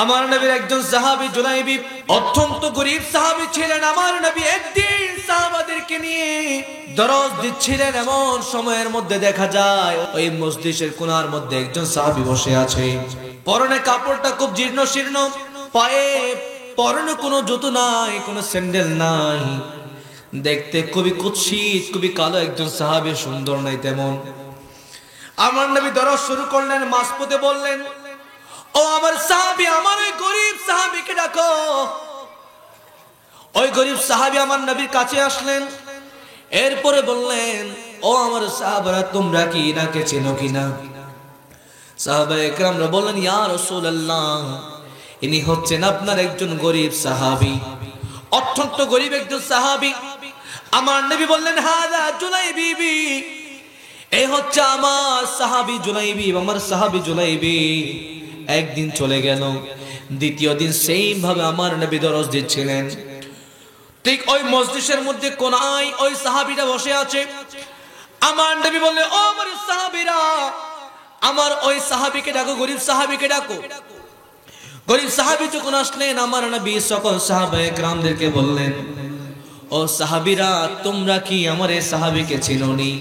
আমার নবীর একজন সাহাবী জুলাইবি অত্যন্ত গরীব সাহাবী ছিলেন। আমার নবী একদিন সাহাবাদেরকে নিয়ে দরজ দিচ্ছিলেন, এমন সময়ের মধ্যে দেখা যায় ওই মজলিসের কোণার মধ্যে একজন সাহাবী বসে আছে। পরনে কাপড়টা খুব জীর্ণ শীর্ণ, পায়ে পরনে কোনো জুতো নাই, কোনো স্যান্ডেল নাই, দেখতে খুবই কুৎসিত, খুবই কালো একজন সাহাবী, সুন্দর নাই তেমন। আমার নবী দরজ শুরু করলেন, মাঝপথে বললেন, ও আমার সাহাবী, আমার ওই গরীব সাহাবীকে ডাকো। ওই গরীব সাহাবী আমার নবীর কাছে আসলেন, এরপরে বললেন, ও আমার সাহাবারা, তোমরা কি ইনাকে চেনো কিনা? সাহাবায়ে কেরামরা বললেন, ইয়া রাসূলুল্লাহ, ইনি হচ্ছেন আপনার একজন গরীব সাহাবী, অত্যন্ত গরীব একজন সাহাবী। আমার নবী বললেন, হাযা জুলাইবি, এই হচ্ছে আমার সাহাবী জুলাইবি, আমার সাহাবী জুলাইবি। একদিন চলে গেল, দ্বিতীয় দিন সেম ভাবে আমার নবী দরজ দিচ্ছিলেন। ঠিক ওই মজলিসের মধ্যে কোনায় ওই সাহাবীটা বসে আছে। আমার নবী বললেন, ও আমার সাহাবীরা, আমার ওই সাহাবীকে ডাকো, গরীব সাহাবীকে ডাকো। গরীব সাহাবী যখন আসলেন, আমার নবী সকল সাহাবায়ে কেরামদেরকে বললেন, ও সাহাবীরা, তোমরা কি আমার এই সাহাবীকে চিনোনি?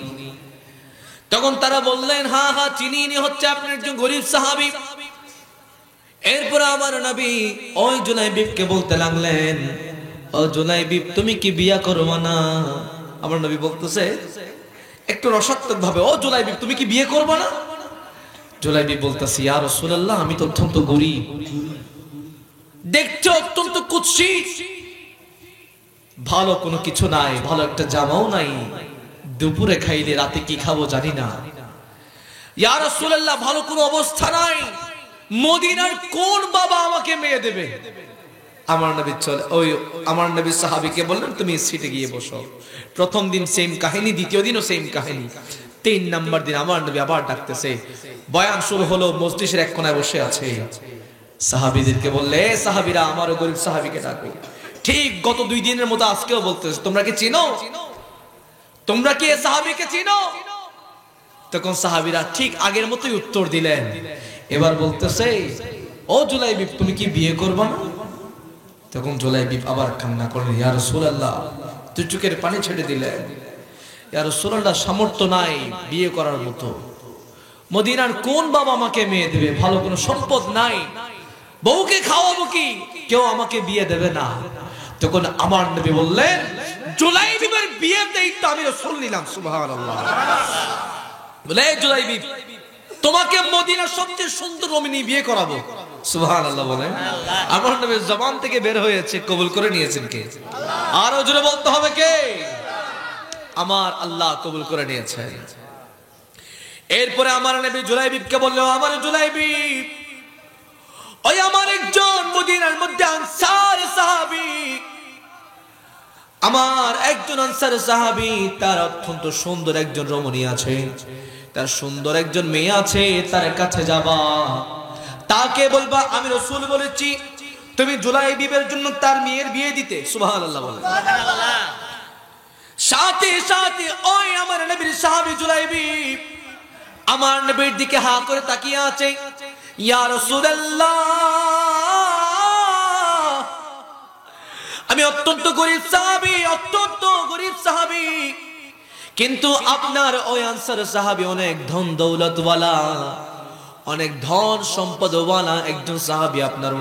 তখন তারা বললেন, হ্যাঁ হ্যাঁ চিনি, ইনি হচ্ছে আপনার একজন গরীব সাহাবী। এরপর আমার নবী ওই জুলাইবিবকে বলতে লাগলেন, ও জুলাইবিব, তুমি কি বিয়া করবা না? আমার নবী বলতেছে একটু রসাত্মক ভাবে, ও জুলাইবিব, তুমি কি বিয়ে করবা না? জুলাইবিব বলতেছে, ইয়া রাসূলুল্লাহ, আমি তো অত্যন্ত গরীব, দেখতে অত্যন্ত কুৎসিত, ভালো কোনো কিছু নাই, ভালো একটা জামাও নাই, দুপুরে খাইলে রাতে কি খাবো জানি না। ইয়া রাসূলুল্লাহ, ভালো কোনো অবস্থা নাই, মদিনার কোন বাবা আমাকে মেয়ে দেবে? আমার নবী আমার নবী সাহাবীকে বললেন, তুমি সিটে গিয়ে বসো। প্রথম দিন সেম কাহিনী, দ্বিতীয় দিনও সেম কাহিনী, 3 নাম্বার দিন আমার নবী আবার ডাকতেছে। বয়ান শুরু হলো, মজলিসের এক কোণায় বসে আছে। সাহাবীদেরকে বললে, সাহাবীরা, আমারও গরীব সাহাবীকে ডাকো। ঠিক গত 2 দিনের মতো আজকেও বলতেছে, তোমরা কি চিনো? তোমরা কি এই সাহাবীকে চিনো? তখন সাহাবীরা ঠিক আগের মতোই উত্তর দিলেন। এবার বলতেছে, ও জুলাইবিব, তুমি কি বিয়ে করবা না? তখন জুলাইবিব আবার কান্না করলেন, ইয়া রাসূলুল্লাহ, দুই চোখের পানি ছেড়ে দিলেন, ইয়া রাসূলুল্লাহ, সামর্থ্য নাই বিয়ে করার মতো, মদিনার কোন বাবা আমাকে মেয়ে দেবে? ভালো কোনো সম্পদ নাই, বউকে খাওয়াবো কি, কেউ আমাকে বিয়ে দেবে না। তখন আমার নবী বললেন, জুলাইবিবের বিয়ের দায়িত্ব আমি রাসূল নিলাম। সুবহানাল্লাহ। বলে, জুলাইবিব, তোমাকে মদিনার সবচেয়ে সুন্দর রমণী বিয়ে করাবো। সুবহানাল্লাহ বলে। আমার নবীর জবান থেকে বের হয়েছে, কবুল করে নিয়েছেন কে? আরো জোরে বলতে হবে কে? আমার আল্লাহ কবুল করে নিয়েছেন। এরপরে আমার নবী জুলাইবিবকে বললো, আমার জুলাইবিব, ওই আমার একজন মদিনার মধ্যে আনসার সাহাবী, আমার একজন আনসার সাহাবী, তার অত্যন্ত সুন্দর একজন রমণী আছে, তার সুন্দর একজন মেয়ে আছে, তার কাছে যাবা, তাকে বলবা আমি রাসূল বলেছি তুমি জুলাইবিবের জন্য তার মেয়ের বিয়ে দিতে। সুবহানাল্লাহ বলেন। সাথে সাথে ওই আমার নবীর সাহাবী জুলাইবিব আমার নবীর দিকে হা করে তাকিয়ে আছে। ইয়া রাসূলুল্লাহ, আমি অত্যন্ত গরীব সাহাবী, অত্যন্ত গরীব সাহাবী, কিন্তু আপনার ওই আনসার সাহাবী অনেক ধন দৌলতওয়ালা, অনেক ধন সম্পদওয়ালা একজন সাহাবী আপনার,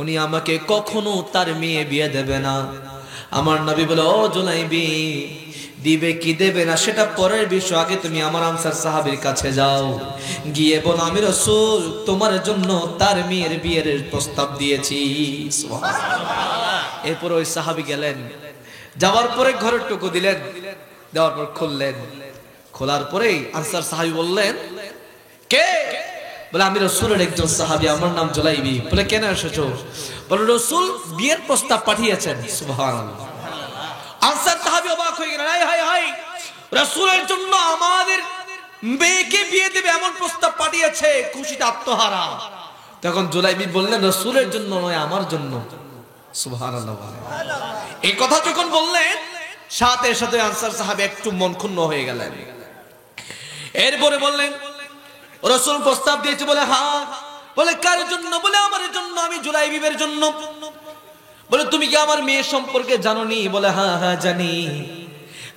উনি আমাকে কখনো তার মেয়ে বিয়ে দেবে না। আমার নবী বলে, ও জুলাইবি, দিবে কি দেবে না সেটা পরের বিষয়, আগে তুমি আমার আনসার সাহাবীর কাছে যাও, গিয়ে বলো আমি রাসূল তোমার জন্য তার মেয়ের বিয়ের প্রস্তাব দিয়েছি। সুবহানাল্লাহ। এরপর ওই সাহাবী গেলেন, যাওয়ার পরে ঘরের টুকু দিলেন, দেওয়ার পর খুললেন, খোলার পরেই আনসার সাহাবী বললেন, কে? বলে, আমি রাসূলের একজন সাহাবী, আমার নাম জুলাইবি। বলে, কেন এসেছো? বলে, রাসূল বিয়ের প্রস্তাব পাঠিয়েছেন। সুবহানাল্লাহ। আনসার সাহাবী অবাক হয়ে গেলেন, হায় হায় হায়, রাসূলের জন্য আমাদের মেয়েকে বিয়ে দেবে এমন প্রস্তাব পাঠিয়েছে, খুশিতে আত্মহারা। তখন জুলাইবি বললেন, রাসূলের জন্য নয়, আমার জন্য। সুবহানাল্লাহ। এই কথা যখন বললেন, সাথে সাথে আনসার সাহাবী একটু মন ক্ষুণ্ণ হয়ে গেলেন। এরপরে বললেন, রাসূল প্রস্তাব দিয়েছে? বলে, হ্যাঁ। বলে, কার জন্য? বলে, আমার জন্য। আমি জুলাই বিবির জন্য। বলে তুমি কি আমার মেয়ে সম্পর্কে জানো নি? বলে হ্যাঁ হ্যাঁ জানি,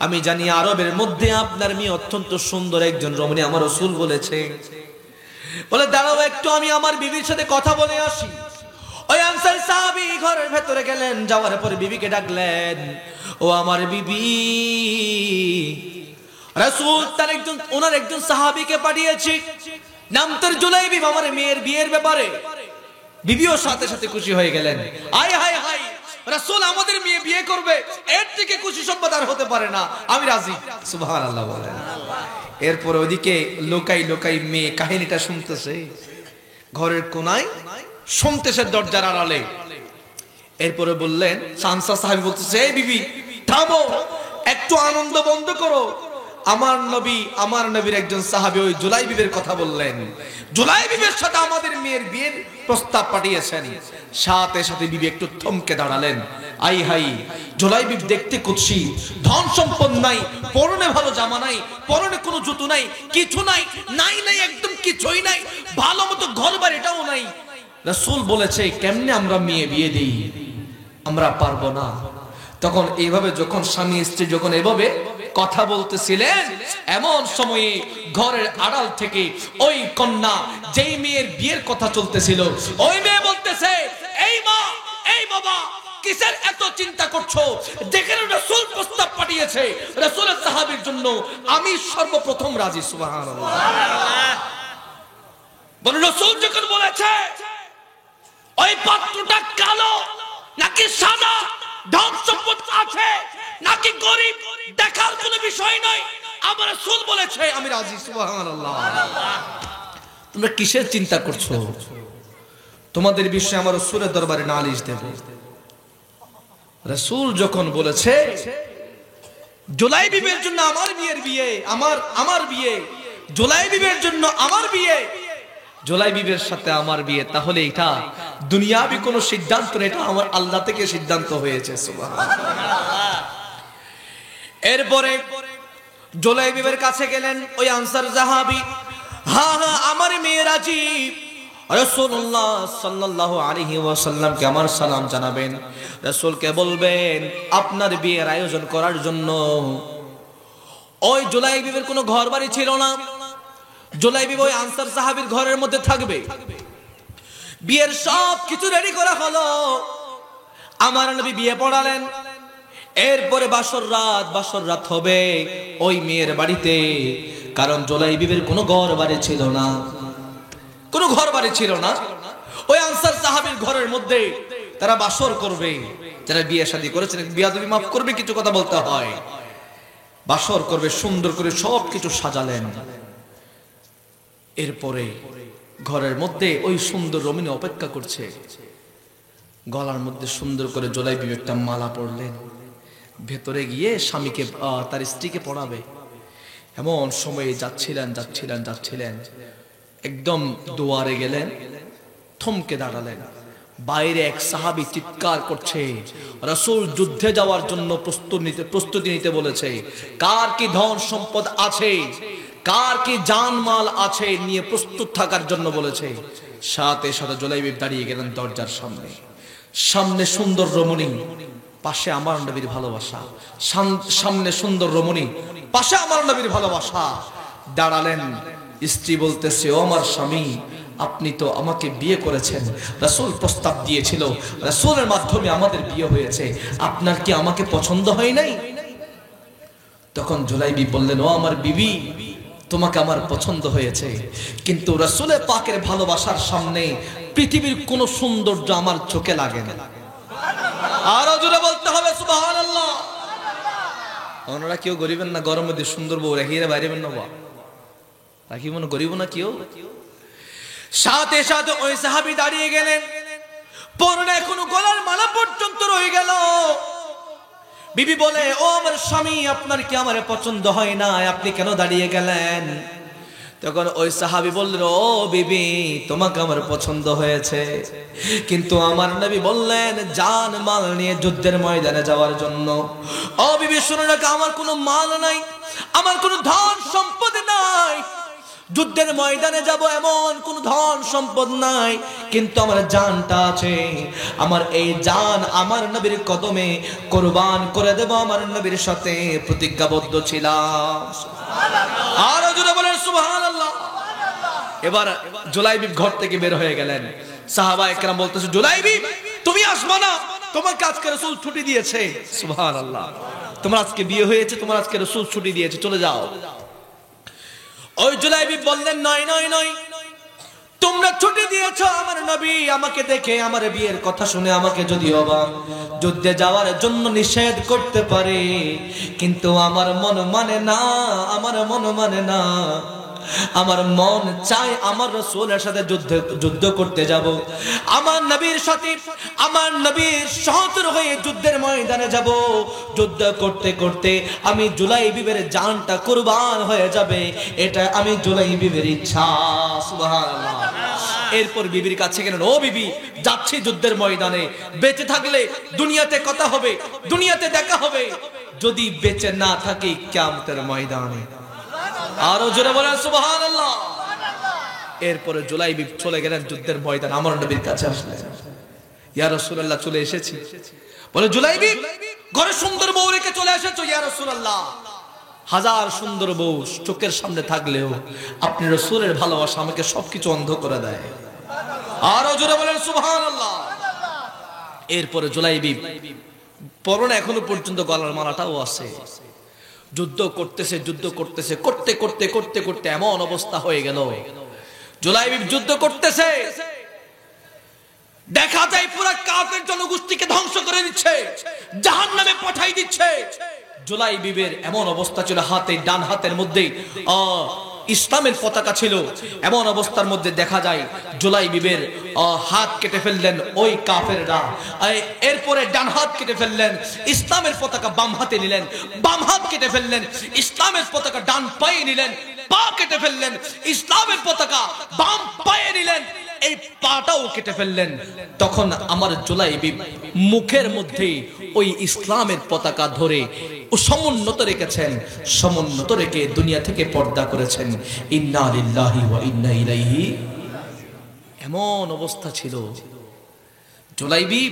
আমি জানি আরবের মধ্যে আপনার মেয়ে অত্যন্ত সুন্দর একজন রমণী, আমার রাসূল বলেছে। বলে দাঁড়াও একটু, আমি আমার বিবির সাথে কথা বলে আসি। ওই আনসারী সাহাবী ঘরের ভেতরে গেলেন, যাওয়ার পরে বিবিকে ডাকলেন, ও আমার বিবি। রাসূল তার ওনার একজন সাহাবীকে পাঠিয়েছি, নাম তার জুলাইবি, আমার মেয়ের বিয়ের ব্যাপারে। বিবিও সাথে সাথে খুশি হয়ে গেলেন। আয় হায় হায়, রাসূল আমাদের মেয়ে বিয়ে করবে, এর থেকে খুশি সংবাদ আর হতে পারে না, আমি রাজি। সুবহানাল্লাহ বলেন। এরপর ওইদিকে লোকাই লোকাই মেয়ে কাহিনীটা শুনতেছে, ঘরের কোনায় শুনতেছে দরজার আড়ালে। এরপরে বললেন, সানসা সাহাবী বলতেছে, এই বিবি থামো, একটু আনন্দ বন্ধ করো। আমার নবীর একজন সাহাবী ওই জুলাইবিবের কথা বললেন, জুলাইবিবের সাথে আমাদের মেয়ের বিয়ের প্রস্তাব পাঠিয়েছেন। সাথে সাথে বিবি একটু থমকে দাঁড়ালেন। আই হাই, জুলাইবিব দেখতে কুৎসি, ধন সম্পদ নাই, পরনে ভালো জামা নাই, পরনে কোনো জুতো নাই, কিছু নাই, নাই নাই একদম কিছুই নাই, ভালো মতো ঘর বাড়িটাও নাই। রাসূল বলেছে কেমনে আমরা মেয়ে বিয়ে দেই, আমরা পারবো না। তখন এইভাবে যখন স্বামী স্ত্রী যখন এভাবে কথা বলতেছিলেন, এমন সময়ে ঘরের আড়াল থেকে ওই কন্যা, যেই মেয়ের বিয়ের কথা চলতেছিল, ওই মেয়ে বলতেছে, এই মা, এই বাবা, কিসের এত চিন্তা করছো? যেখানে রাসূল প্রস্তাব পাঠিয়েছে রাসূলের সাহাবীর জন্য, আমি সর্বপ্রথম রাজি। সুবহানাল্লাহ। বলে রাসূল যখন বলেছে ওই পাত্রটা কালো নাকি সাদা, ধন সম্পদ আছে নাকি গরিব, দেখার কোনো বিষয় নয়, আমার রাসূল বলেছে আমি রাজি। সুবহানাল্লাহ। তোমরা কিসের চিন্তা করছো? তোমাদের বিষয়ে আমার রাসূলের দরবারে নালিশ দেব। রাসূল যখন বলেছে জুলাইবিবের জন্য আমার বিয়ের বিয়ে, আমার বিয়ে, জুলাইবিবের জন্য আমার বিয়ে, জুলাইবিবের সাথে আমার বিয়ে, তাহলে এটা দুনিয়াবি কোনো সিদ্ধান্ত না, এটা আমার আল্লাহ থেকে সিদ্ধান্ত হয়েছে। সুবহানাল্লাহ। এরপরে জুলাইবিবের কাছে গেলেন ওই আনসার সাহাবী, হ্যাঁ হ্যাঁ আমার মেয়ে রাজি, রাসূলুল্লাহ সাল্লাল্লাহু আলাইহি ওয়াসাল্লামকে আমার সালাম জানাবেন, রাসূলকে বলবেন আপনার বিয়ের আয়োজন করার জন্য। ওই জুলাইবিবের কোনো ঘর বাড়ি ছিল না, জুলাইবিব ওই আনসার সাহাবীর ঘরের মধ্যে থাকবে। বিয়ের সব কিছু রেডি করা হলো, আমার নবী বিয়ে পড়ালেন। এরপরে বাসর রাত হবে ওই মেয়ের বাড়িতে, কারণ জুলাইবিবের কোনো ঘর বাড়ি ছিল না, কোনো ঘর বাড়ি ছিল না। ওই আনসার সাহাবীর ঘরের মধ্যে তারা বাসর করবে, যারা বিয়ে শাদী করেছেন বিয়াদবি মাফ করবে, কিছু কথা বলতে হয়, বাসর করবে, সুন্দর করে সবকিছু সাজালেন। এরপরে ঘরের মধ্যে ওই সুন্দর রমণী অপেক্ষা করছে, গলার মধ্যে সুন্দর করে জুলাইবিব একটা মালা পরলেন, ভেতরে গিয়ে স্বামীকে তার স্ত্রীকে পড়াবে। এমন সময়ে যাচ্ছিলেন, একদম দুয়ারে গেলেন, থমকে দাঁড়ালেন। বাইরে এক সাহাবী চিৎকার করছে, রাসূল যুদ্ধে যাওয়ার জন্য প্রস্তুতি নিতে বলেছে, কার কি ধন সম্পদ আছে, কার কি জানমাল আছে, নিয়ে প্রস্তুত থাকার জন্য বলেছে। সাথে সাথে জুলাইবিব দাঁড়িয়ে গেলেন দরজার সামনে, সামনে সুন্দর রমণী, পাশে আমার নবীর ভালোবাসা, সামনে সুন্দর রমণী, পাশে আমার নবীর ভালোবাসা। দাঁড়ালেন, স্ত্রী বলতেছে, ও আমার স্বামী, আপনি তো আমাকে বিয়ে করেছেন, রাসূল প্রস্তাব দিয়েছিল, রাসূলের মাধ্যমে আমাদের বিয়ে হয়েছে, আপনার কি আমাকে পছন্দ হয় নাই? তখন জুলাইবিব বললেন, ও আমার বিবি, তোমাকে আমার পছন্দ হয়েছে, কিন্তু রাসূলের পাকের ভালোবাসার সামনে পৃথিবীর কোন সৌন্দর্য আমার চোখে লাগে না। আরো জোরে বলতে হবে সুবহানাল্লাহ। ওনারা কেউ গরিবেন না, গরমের মধ্যে সুন্দর বউ রাখিয়ে বাইরেবেন না, রাখি মনে গরিব না কেউ। সাথে সাথে ওই সাহাবী দাঁড়িয়ে গেলেন, পরনে এখনো গলার মালা পর্যন্ত রয়ে গেল। বিবি বলে, ও আমার স্বামী, আপনার কি আমারে পছন্দ হয় না, আপনি কেন দাঁড়িয়ে গেলেন? তখন ওই সাহাবী বললেন, ও বিবি, তোমাকে আমার পছন্দ হয়েছে, কিন্তু আমার নবী বললেন জান মাল নিয়ে যুদ্ধের ময়দানে যাওয়ার জন্য। ও বিবি শুনে রাখো, আমার কোনো মাল নাই, আমার কোনো ধন সম্পদ নাই, যুদ্ধের ময়দানে যাব, এমন কোন ধন সম্পদ নাই, কিন্তু আমার জানটা আছে। আমার এই জান আমার নবীর কদমে কুরবান করে দেব, আমার নবীর সাথে প্রতিজ্ঞাবদ্ধ ছিলাম। আর জোরে বলেন সুবহানাল্লাহ। এবার জুলাইবিব ঘর থেকে বের হয়ে গেলেন। সাহাবায়ে কেরাম বলতেছে, জুলাইবিব তুমি আসবা না, তোমাকে আজকে রাসূল ছুটি দিয়েছে। সুবহানাল্লাহ, তোমার আজকে বিয়ে হয়েছে, তোমার আজকে রাসূল ছুটি দিয়েছে, চলে যাও। ওই জুলাইবিব বললেন, নয় নয় নয়, তোমরা ছুটি দিয়েছো, আমার নবী আমাকে দেখে, আমার বিয়ের কথা শুনে আমাকে যদিও বা যুদ্ধে যাওয়ার জন্য নিষেধ করতে পারে, কিন্তু আমার মন মানে না, আমার মন মানে না। আমার মন চাই আমার রাসূলের সাথে যুদ্ধ করতে যাব, আমার নবীর সাথে, আমার নবীর সহচর হয়ে যুদ্ধের ময়দানে যাব। যুদ্ধ করতে করতে আমি জুলাইবিবের জানটা কুরবান হয়ে যাবে, এটা আমি জুলাইবিবের ইচ্ছা। সুবহানাল্লাহ। এরপর বিবির কাছে গেলেন, ও বিবি, যাচ্ছি যুদ্ধের ময়দানে, বেঁচে থাকলে দুনিয়াতে কথা হবে, দুনিয়াতে দেখা হবে, যদি বেঁচে না থাকি কিয়ামতের ময়দানে। আরো জোরে বলেন সুবহানাল্লাহ। এরপরে জুলাইবিব চলে গেলেন যুদ্ধের ময়দানে, আমার নবীর কাছে আসলেন, ইয়া রাসূলুল্লাহ চলে এসেছি। বলে, জুলাইবিব ঘরে সুন্দর বউ রেখে চলে এসেছো ইয়া রাসূলুল্লাহ। হাজার সুন্দর বউ চোখের সামনে থাকলেও আপনি রাসূলের ভালোবাসা আমাকে সবকিছু অন্ধ করে দেয়। আরো জোরে বলেন সুবহানাল্লাহ। এরপরে জুলাইবিব পরনে এখনো পর্যন্ত গলার মালাটাও আছে। যুদ্ধ করতেছে, যুদ্ধ করতেছে, করতে করতে করতে করতে এমন অবস্থা হয়ে গেল, জুলাইবিব যুদ্ধ করতেছে, দেখা যায় পুরো কাফের জনগোষ্ঠীকে ধ্বংস করে দিচ্ছে, জাহান্নামে পাঠাই দিচ্ছে। জুলাইবিবের এমন অবস্থা ছিল, হাতে, ডান হাতের মধ্যে ইসলামের পতাকা ছিল। এমন অবস্থার মধ্যে দেখা যায় জুলাইবিবের হাত কেটে ফেললেন ওই কাফেররা। এরপরে ডান হাত কেটে ফেললেন, ইসলামের পতাকা বাম হাতে নিলেন, বাম হাত কেটে ফেললেন, ইসলামের পতাকা ডান পায়ে নিলেন, পা কেটে ফেললেন, ইসলামের পতাকা বাম পায়ে নিলেন, এই পাটাও কেটে ফেললেন। তখন আমার জুলাইবিব মুখের মধ্যে ওই ইসলামের পতাকা ধরে ও সমুন্নত রেখেছেন, সমুন্নত রেখে দুনিয়া থেকে পর্দা করেছেন। ইন্না লিল্লাহি ওয়া ইন্না ইলাইহি। এমন অবস্থা ছিল, জুলাইবিব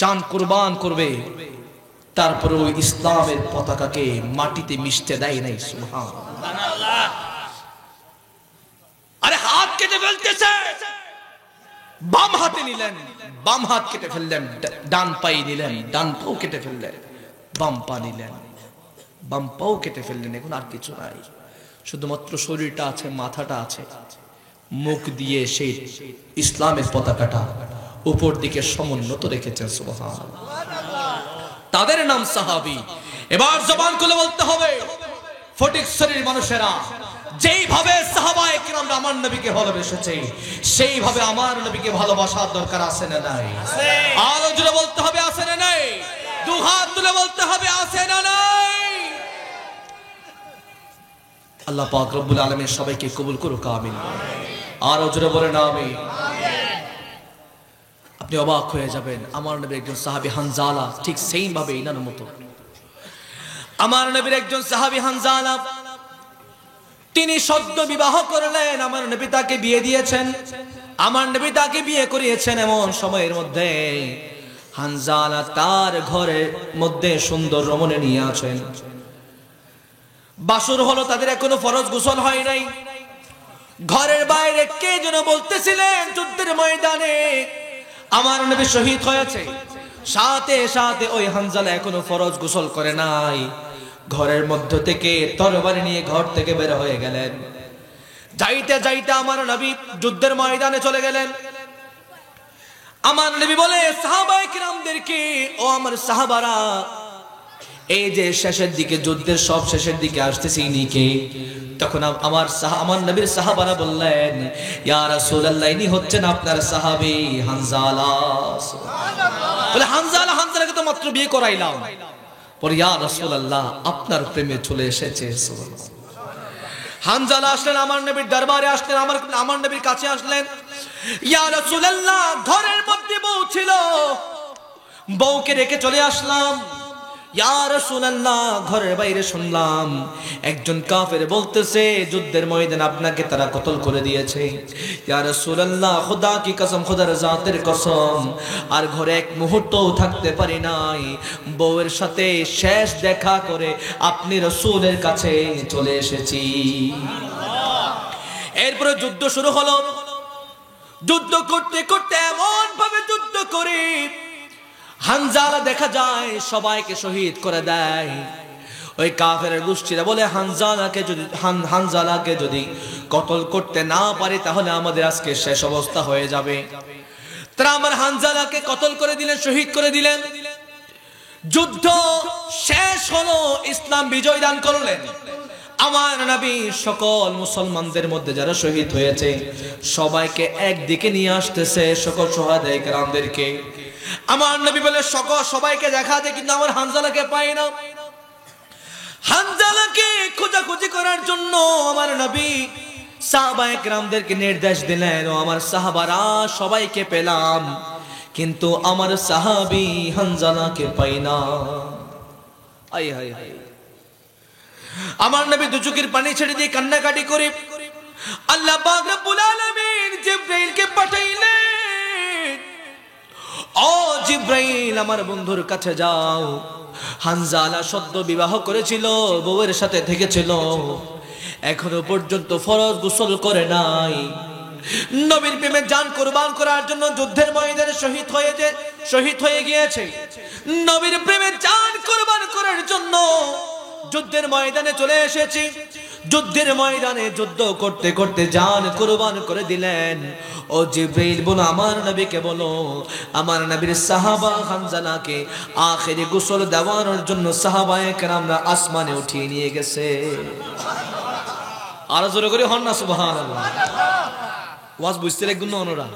জান কুরবান করবে, তারপরে ওই ইসলামের পতাকাকে মাটিতে মিশতে দেয় নাই। সুবহানাল্লাহ। আরে হাত কেটে ফেলতেছে, বাম হাতে নিলেন, বাম হাত কেটে ফেললেন, ডান পায়ে নিলেন, ডান পাও কেটে ফেললেন, বাম পা নিলেন, বাম পাও কেটে ফেললেন। এখন আর কিছু নাই, শুধুমাত্র শরীরটা আছে, মাথাটা আছে, মুখ দিয়ে সেই ইসলামের পতাকাটা উপর দিকে সমুন্নত রেখেছেন। সুবহানাল্লাহ। তাদের নাম সাহাবী। এবার জবান খুলে বলতে হবে, ফটিক শরীর মানুষেরা যেইভাবে সাহাবায়ে কিরামরা আমার নবীকে ভালোবেসেছে, সেইভাবে আমার নবীকে ভালোবাসার দরকার আছে না নাই? আরো জোরে বলতে হবে, আছে না নাই? দু হাত তুলে বলতে হবে, আছে না নাই? আল্লাহ পাক রব্বুল আলামিন সবাইকে কবুল করুক, আমিন। আরো জোরে বলেন আমিন। আপনি অবাক হয়ে যাবেন, আমার নবীর একজন সাহাবী হানজালা ঠিক সেইম ভাবে ইনার মতো। আমার নবীর একজন সাহাবী হানজালা, তিনি সদ্য বিবাহ করলেন, আমার নবী তাকে বিয়ে দিয়েছেন, আমার নবী তাকে বিয়ে করিয়েছেন। এমন সময়ের মধ্যে হানজালা তার ঘরের মধ্যে সুন্দর রমণী নিয়ে আছেন। বাসর হলো, তাদের এখনো ফরজ গোসল হয় নাই। ঘরের বাইরে কে যেন বলতেছিলেন, যুদ্ধের ময়দানে আমার নবী শহীদ হয়েছে, সাথে সাথে ওই হানজালা এখনো ফরজ গোসল করে নাই। ঘরের মধ্য থেকে তরবারি নিয়ে ঘর থেকে বের হয়ে গেলেন। যাইতে যাইতে আমার নবী যুদ্ধের ময়দানে চলে গেলেন। আমার নবী বলে সাহাবায়ে কিরামদেরকে, ও আমার সাহাবারা, এই যে শেষের দিকে, যুদ্ধের সব শেষের দিকে আসতেছি ইনি কে? তখন আমার নবীর সাহাবারা বললেন, ইয়া রাসূলুল্লাহ, ইনি হচ্ছেন আপনার সাহাবী হানজালা। বলে, হানজালা? হানজালাকে তো মাত্র বিয়ে করাইলাম। পরে, ইয়া রাসূলুল্লাহ, আপনার প্রেমে চলে এসেছে। হানজালা আসলেন আমার নবীর দরবারে, আসলেন আমার নবীর কাছে আসলেন। ইয়া রাসূলুল্লাহ, ঘরের মধ্যে বউ ছিল, বউকে রেখে চলে আসলাম, ইয়া রাসূলুল্লাহ, ঘরের বাইরে শুনলাম একজন কাফের বলতেছে যুদ্ধের ময়দানে আপনাকে তারা কতল করে দিয়েছে। ইয়া রাসূলুল্লাহ, খোদা কি কসম, খোদার জাতের কসম, আর ঘরে এক মুহূর্তও থাকতে পারি নাই। বউয়ের সাথে শেষ দেখা করে আপনি রাসূলের কাছে চলে এসেছি। এরপরে যুদ্ধ শুরু হলো। যুদ্ধ করতে করতে এমন ভাবে যুদ্ধ করে হানজালা দেখা যায় সবাইকে শহীদ করে দেয়। ওই কাফের গোষ্ঠীরা বলে হানজালাকে যদি কতল করতে না পারি তাহলে আমাদের আজকে শেষ অবস্থা হয়ে যাবে। তারা আমার হানজালাকে কতল করে দিলেন, শহীদ করে দিলেন। যুদ্ধ শেষ হলো, ইসলাম বিজয় দান করলেন। আমার নবী সকল মুসলমানদের মধ্যে যারা শহীদ হয়েছে সবাইকে একদিকে নিয়ে আসতেছে, সকল শহাদায়ে কেরামদেরকে। আমার নবী বলে সবাইকে দেখা যায়, কিন্তু আমার হানজালাকে পাই না। হানজালাকে খোঁজাখুঁজি করার জন্য আমার নবী সাহাবায়ে কেরামদেরকে নির্দেশ দিলেন, ও আমার সাহাবারা সবাইকে পেলাম, কিন্তু আমার সাহাবী হানজালাকে পাই না। আয় হায় হায়। আমার নবী দু চোখের পানি ছেড়ে দিয়ে কান্নাকাটি করে আল্লাহ পাক রব্বুল আলামিন জিবরাইলকে পাঠাইলেন, ও জিবরাইল আমার বন্ধুর কাছে যাও। হানজালা সদ্য বিবাহ করেছিল, বউয়ের সাথে থেকেছিল, এখনো পর্যন্ত ফরজ গোসল করে নাই। নবীর প্রেমে জান কুরবান করার জন্য যুদ্ধের ময়দানে শহীদ হয়ে গিয়েছে। নবীর প্রেমে জান কুরবান করার জন্য যুদ্ধের ময়দানে চলে এসেছি। যুদ্ধের ময়দানে যুদ্ধ করতে করতে জান কুরবান করে দিলেন। ও জিবরাইল বলো আমার নবীকে বলো, আমার নবীর সাহাবা হানজালাকে আখেরি গোসল দেওয়ানোর জন্য সাহাবায়ে কেরামরা আসমানে উঠিয়ে নিয়ে গেছে। আর জোরে করে হন না সুবহানাল্লাহ। ওয়াজ বুঝতে লাগবে না ওনরা,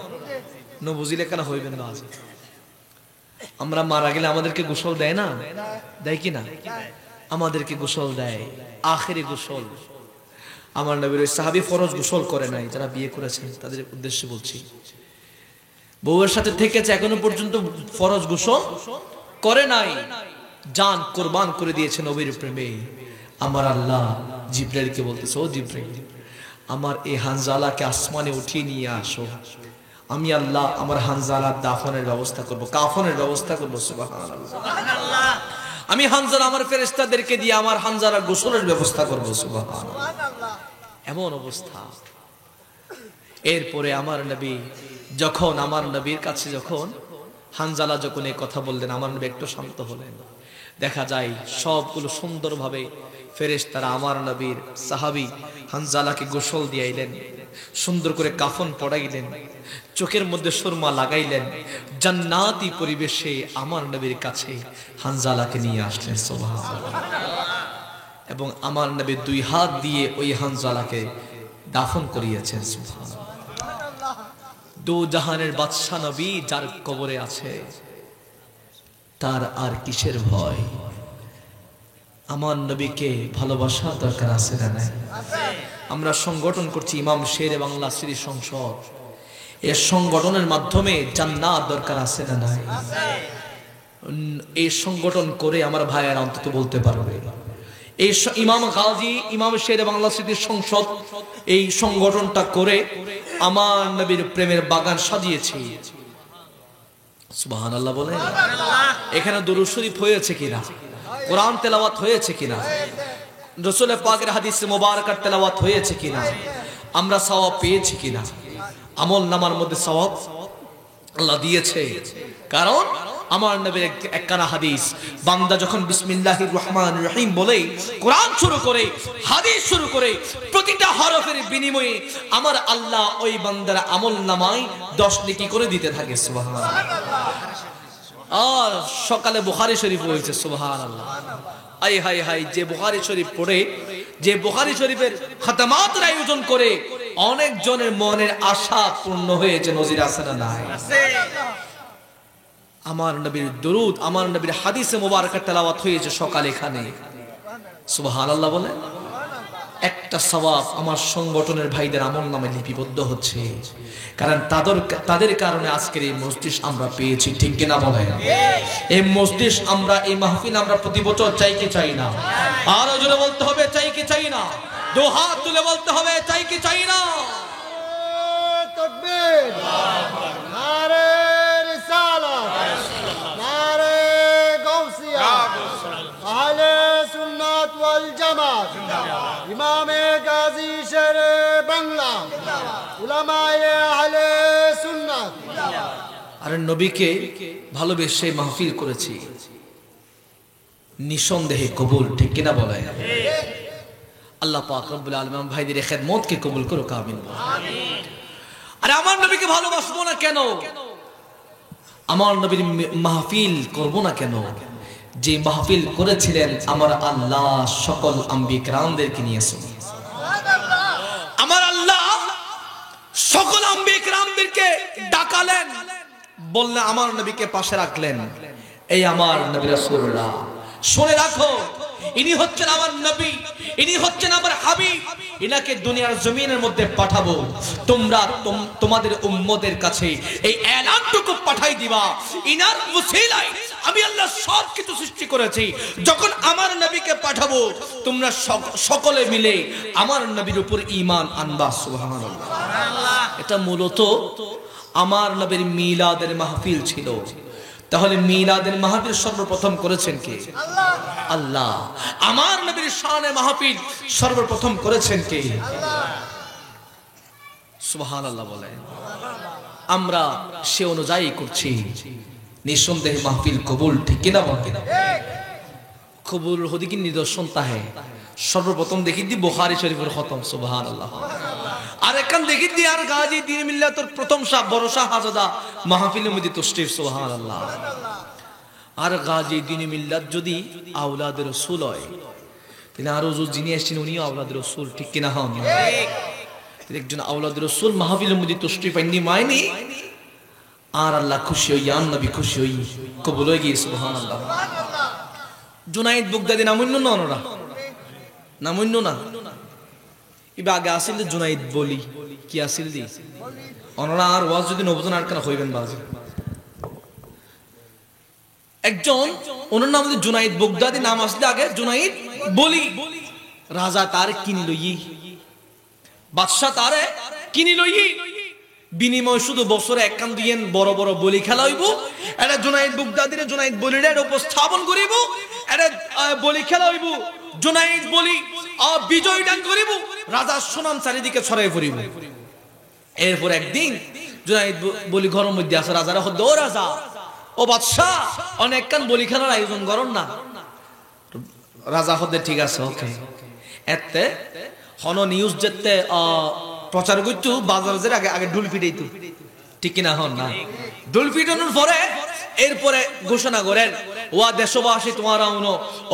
ন বুঝিলে কেন হইবেন না। আজ আমরা মারা গেলে আমাদেরকে গোসল দেয় না? দেয় কি না? আমাদেরকে গোসল দেয়, আখেরি গোসল। আমার নবীর ওই সাহাবী ফরজ গোসল করে নাই, যারা বিয়ে করেছেন তাদের উদ্দেশ্যে বলছি। বউয়ের সাথে থেকেছে, এখনো পর্যন্ত ফরজ গোসল করে নাই, জান কুরবান করে দিয়েছে নবীর প্রেমে। আমার আল্লাহ জিবরাইলকে বলতেছে, ও জিবরাইল, আমার এই হানজালাকে আসমানে উঠিয়ে নিয়ে আসো, আমি আল্লাহ আমার হানজালার দাফনের ব্যবস্থা করব, কাফনের ব্যবস্থা করব। সুবহানাল্লাহ। আমি হানজালা আমার ফেরেশতাদেরকে দিয়ে আমার হানজালার গোসলের ব্যবস্থা করব। সুবহানাল্লাহ। এমন অবস্থা। এরপরে আমার নবী যখন, আমার নবীর কাছে যখন হানজালা যখন এই কথা বললেন, আমার নবী একটু শান্ত হলেন। দেখা যায় সবগুলো সুন্দরভাবে ফেরেশতারা আমার নবীর সাহাবী হানজালাকে গোসল দিয়াইলেন, সুন্দর করে কাফন পড়াইলেন, চোখের মধ্যে সুরমা লাগাইলেন, জান্নাতি পরিবেশে আমার নবীর কাছে হানজালাকে নিয়ে আসলেন। সুবহানাল্লাহ। এবং আমার নবী দুই হাত দিয়ে ওই হানজালাকে দাফন করিয়েছেন। সুবহানাল্লাহ। দু জাহানের বাদশা নবী যার কবরে আছে, তার আর কিসের ভয়? আমার নবীকে ভালোবাসা দরকার আছে না নাই? আমরা সংগঠন করছি ইমাম শেরে বাংলা শ্রী সংসদ, এই সংগঠনের মাধ্যমে জান্নাত দরকার আছে না নাই? এই সংগঠন করে আমার ভাইয়েরা অন্তত বলতে পারবে, এই ইমাম গাজী ইমাম শেরে বাংলা স্মৃতি সংসদ এই সংগঠনটা করে আমার নবীর প্রেমের বাগান সাজিয়েছি। সুবহানাল্লাহ বলে। এখানে দুরূদ শরীফ হয়েছে কিনা, কোরআন তেলাওয়াত হয়েছে কিনা, রাসূল পাকের হাদিস মুবারাকাত তেলাওয়াত হয়েছে কিনা, আমরা সওয়াব পেয়েছি কিনা? আমল নামার মধ্যে সওয়াব আল্লাহ দিয়েছে, কারণ আমার নবীর একখানা হাদিস, বান্দা যখন বিসমিল্লাহির রহমানির রহিম বলে কোরআন শুরু করে, হাদিস শুরু করে, প্রতিটা হরফের বিনিময়ে আমার আল্লাহ ওই বান্দার আমল নামায় 10 নেকি করে দিতে থাকে। সুবহানাল্লাহ। আর সকালে বুখারী শরীফ হয়েছে। সুবহানাল্লাহ। আই হাই হাই, যে বুখারী শরীফ পড়ে, যে বুখারী শরীফের খতমাতের আয়োজন করে অনেক জনের মনের আশা পূর্ণ হয়েছে। নজির আছে না নাই? আমার নবীর দরুদ, আমার নবীর হাদিসে মুবারাকাত তেলাওয়াত হয়েছে সকালে এখানে। সুবহানাল্লাহ বলে। একটা সওয়াব আমার সংগঠনের ভাইদের আমলনামায় লিপিবদ্ধ হচ্ছে, কারণ তাদের কারণে আজকের এই মজলিস আমরা পেয়েছি, ঠিক কিনা বলেন? এই মজলিস আমরা, এই মাহফিল আমরা প্রতি বছর চাই কি চাই না? আরো জোরে বলতে হবে চাই কি চাই না? দু হাত তুলে বলতে হবে চাই কি চাই না? তাকবীর, নারে রিসালাত, নারে গাউসিয়া, আহলে সুন্নাত ওয়াল জামাত, ইমামে গাজী শেরে বাংলা, উলামায়ে আহলে সুন্নাত। আরে নবীকে ভালোবেসে মাহফিল করেছি, নিঃসন্দেহে কবুল, ঠিক কিনা বলে? আল্লাহ পাক রব্বুল আলামিন ভাইদের খেদমতকে কবুল করুক, আমিন। আরে আমার নবীকে ভালোবাসবো না কেন? আমার নবীর মাহফিল করব না কেন? যে মাহফিল করেছিলেন আমার আল্লাহ সকল আম্বিয়া কিরামদেরকে নিয়েছেন। আমার আল্লাহ সকল আম্বিয়া কিরামদেরকে ডাকালেন, বললেন আমার নবীকে পাশে রাখলেন। এই আমার নবী রাসূলুল্লাহ, শুনে রাখো, ইনি হচ্ছেন আমার নবী, ইনি হচ্ছেন আমার হাবিব। ইনাকে দুনিয়ার জমিনের মধ্যে পাঠাবো, তোমরা তোমাদের উম্মতের কাছে এই এলানটুকু পাঠাই দিবা, ইনার ওসিলায় আমি আল্লাহ সব কিছু সৃষ্টি করেছি। যখন আমার নবীকে পাঠাবো, তোমরা সকলে মিলে আমার নবীর উপর ঈমান আনবা। সুবহানাল্লাহ। এটা মূলত আমার নবীর মিলাদের মাহফিল ছিল। তাহলে মিলাদের মাহফিল সর্বপ্রথম করেছেন কে? আল্লাহ। আল্লাহ। আমার নবীর শানে মাহফিল সর্বপ্রথম করেছেন কে? আল্লাহ। সুবহানাল্লাহ বলে। আমরা সে অনুযায়ী করছি, নিঃসন্দেহে মাহফিল কবুল, ঠিক কিনা বলেন? কবুল হদি কি নিদর্শন তাহে সর্বপ্রথম দেখি দি বুখারী শরীফের খতম। সুবহানাল্লাহ। আর এখান দেখি দি আর গাজী দ্বীন মিল্লাতের প্রথম শাহ বড় শাহ হাজাদা মাহফিলের মধ্যে তশরিফ। সুবহানাল্লাহ। আর গাজী দ্বীন মিল্লাত যদি আওলাদ রাসূল হয়, তাহলে আর হুজুর যিনি আসছেন উনিও আওলাদ রাসূল, ঠিক কিনা? হন ঠিক। একজন আওলাদ রাসূল মাহফিলের মধ্যে তশরিফ আইনি মাইনি, আর আল্লাহ খুশি হই, আর নবী খুশি হই, কবুল হয়ে গিয়ে। সুবহানাল্লাহ। জুনাইদ বুগদাদি নামুন্য না ওনারা, নামুন্য না। ইবা আগে আসিল জুনাইদ বলি কি আসিল দি ওনারা, আর ওয়াজ যদি নবজন আর কেন হইবেন বাজে। একজন ওনার নাম জুনাইদ বুগদাদি, নাম আসলে আগে জুনাইদ বলি। রাজা তার কিনি লই, বাদশা তারে কিনি লই, বিনিময় শুধু বছরে একখান দিয়েন বড় বড় বলি খেলা হইব। এটা জুনাইদ বুগদাদিরে জুনাইদ বলিরে উপস্থাপন করিব, এটা বলি খেলা হইব, জুনাইদ বলি বিজয় দান করিব, রাজার সুনাম চারিদিকে ছড়াই পড়িব। এরপর একদিন জুনাইদ বলি ঘরের মধ্যে আসে, রাজারা হদ্দ, ও রাজা, ও বাদশা, অনেকখান বলি খেলার আয়োজন করন না। রাজা হদ্দে ঠিক আছে, ওকে। এতে হন নিউজ যেতে প্রচার করতো বাজার আগে আগে ঢুল পিটাইতো, ঠিক কিনা? হন না, ঢুল পিটানোর পরে এরপরে ঘোষণা করেন, ওয়া দেশবাসী তোমারা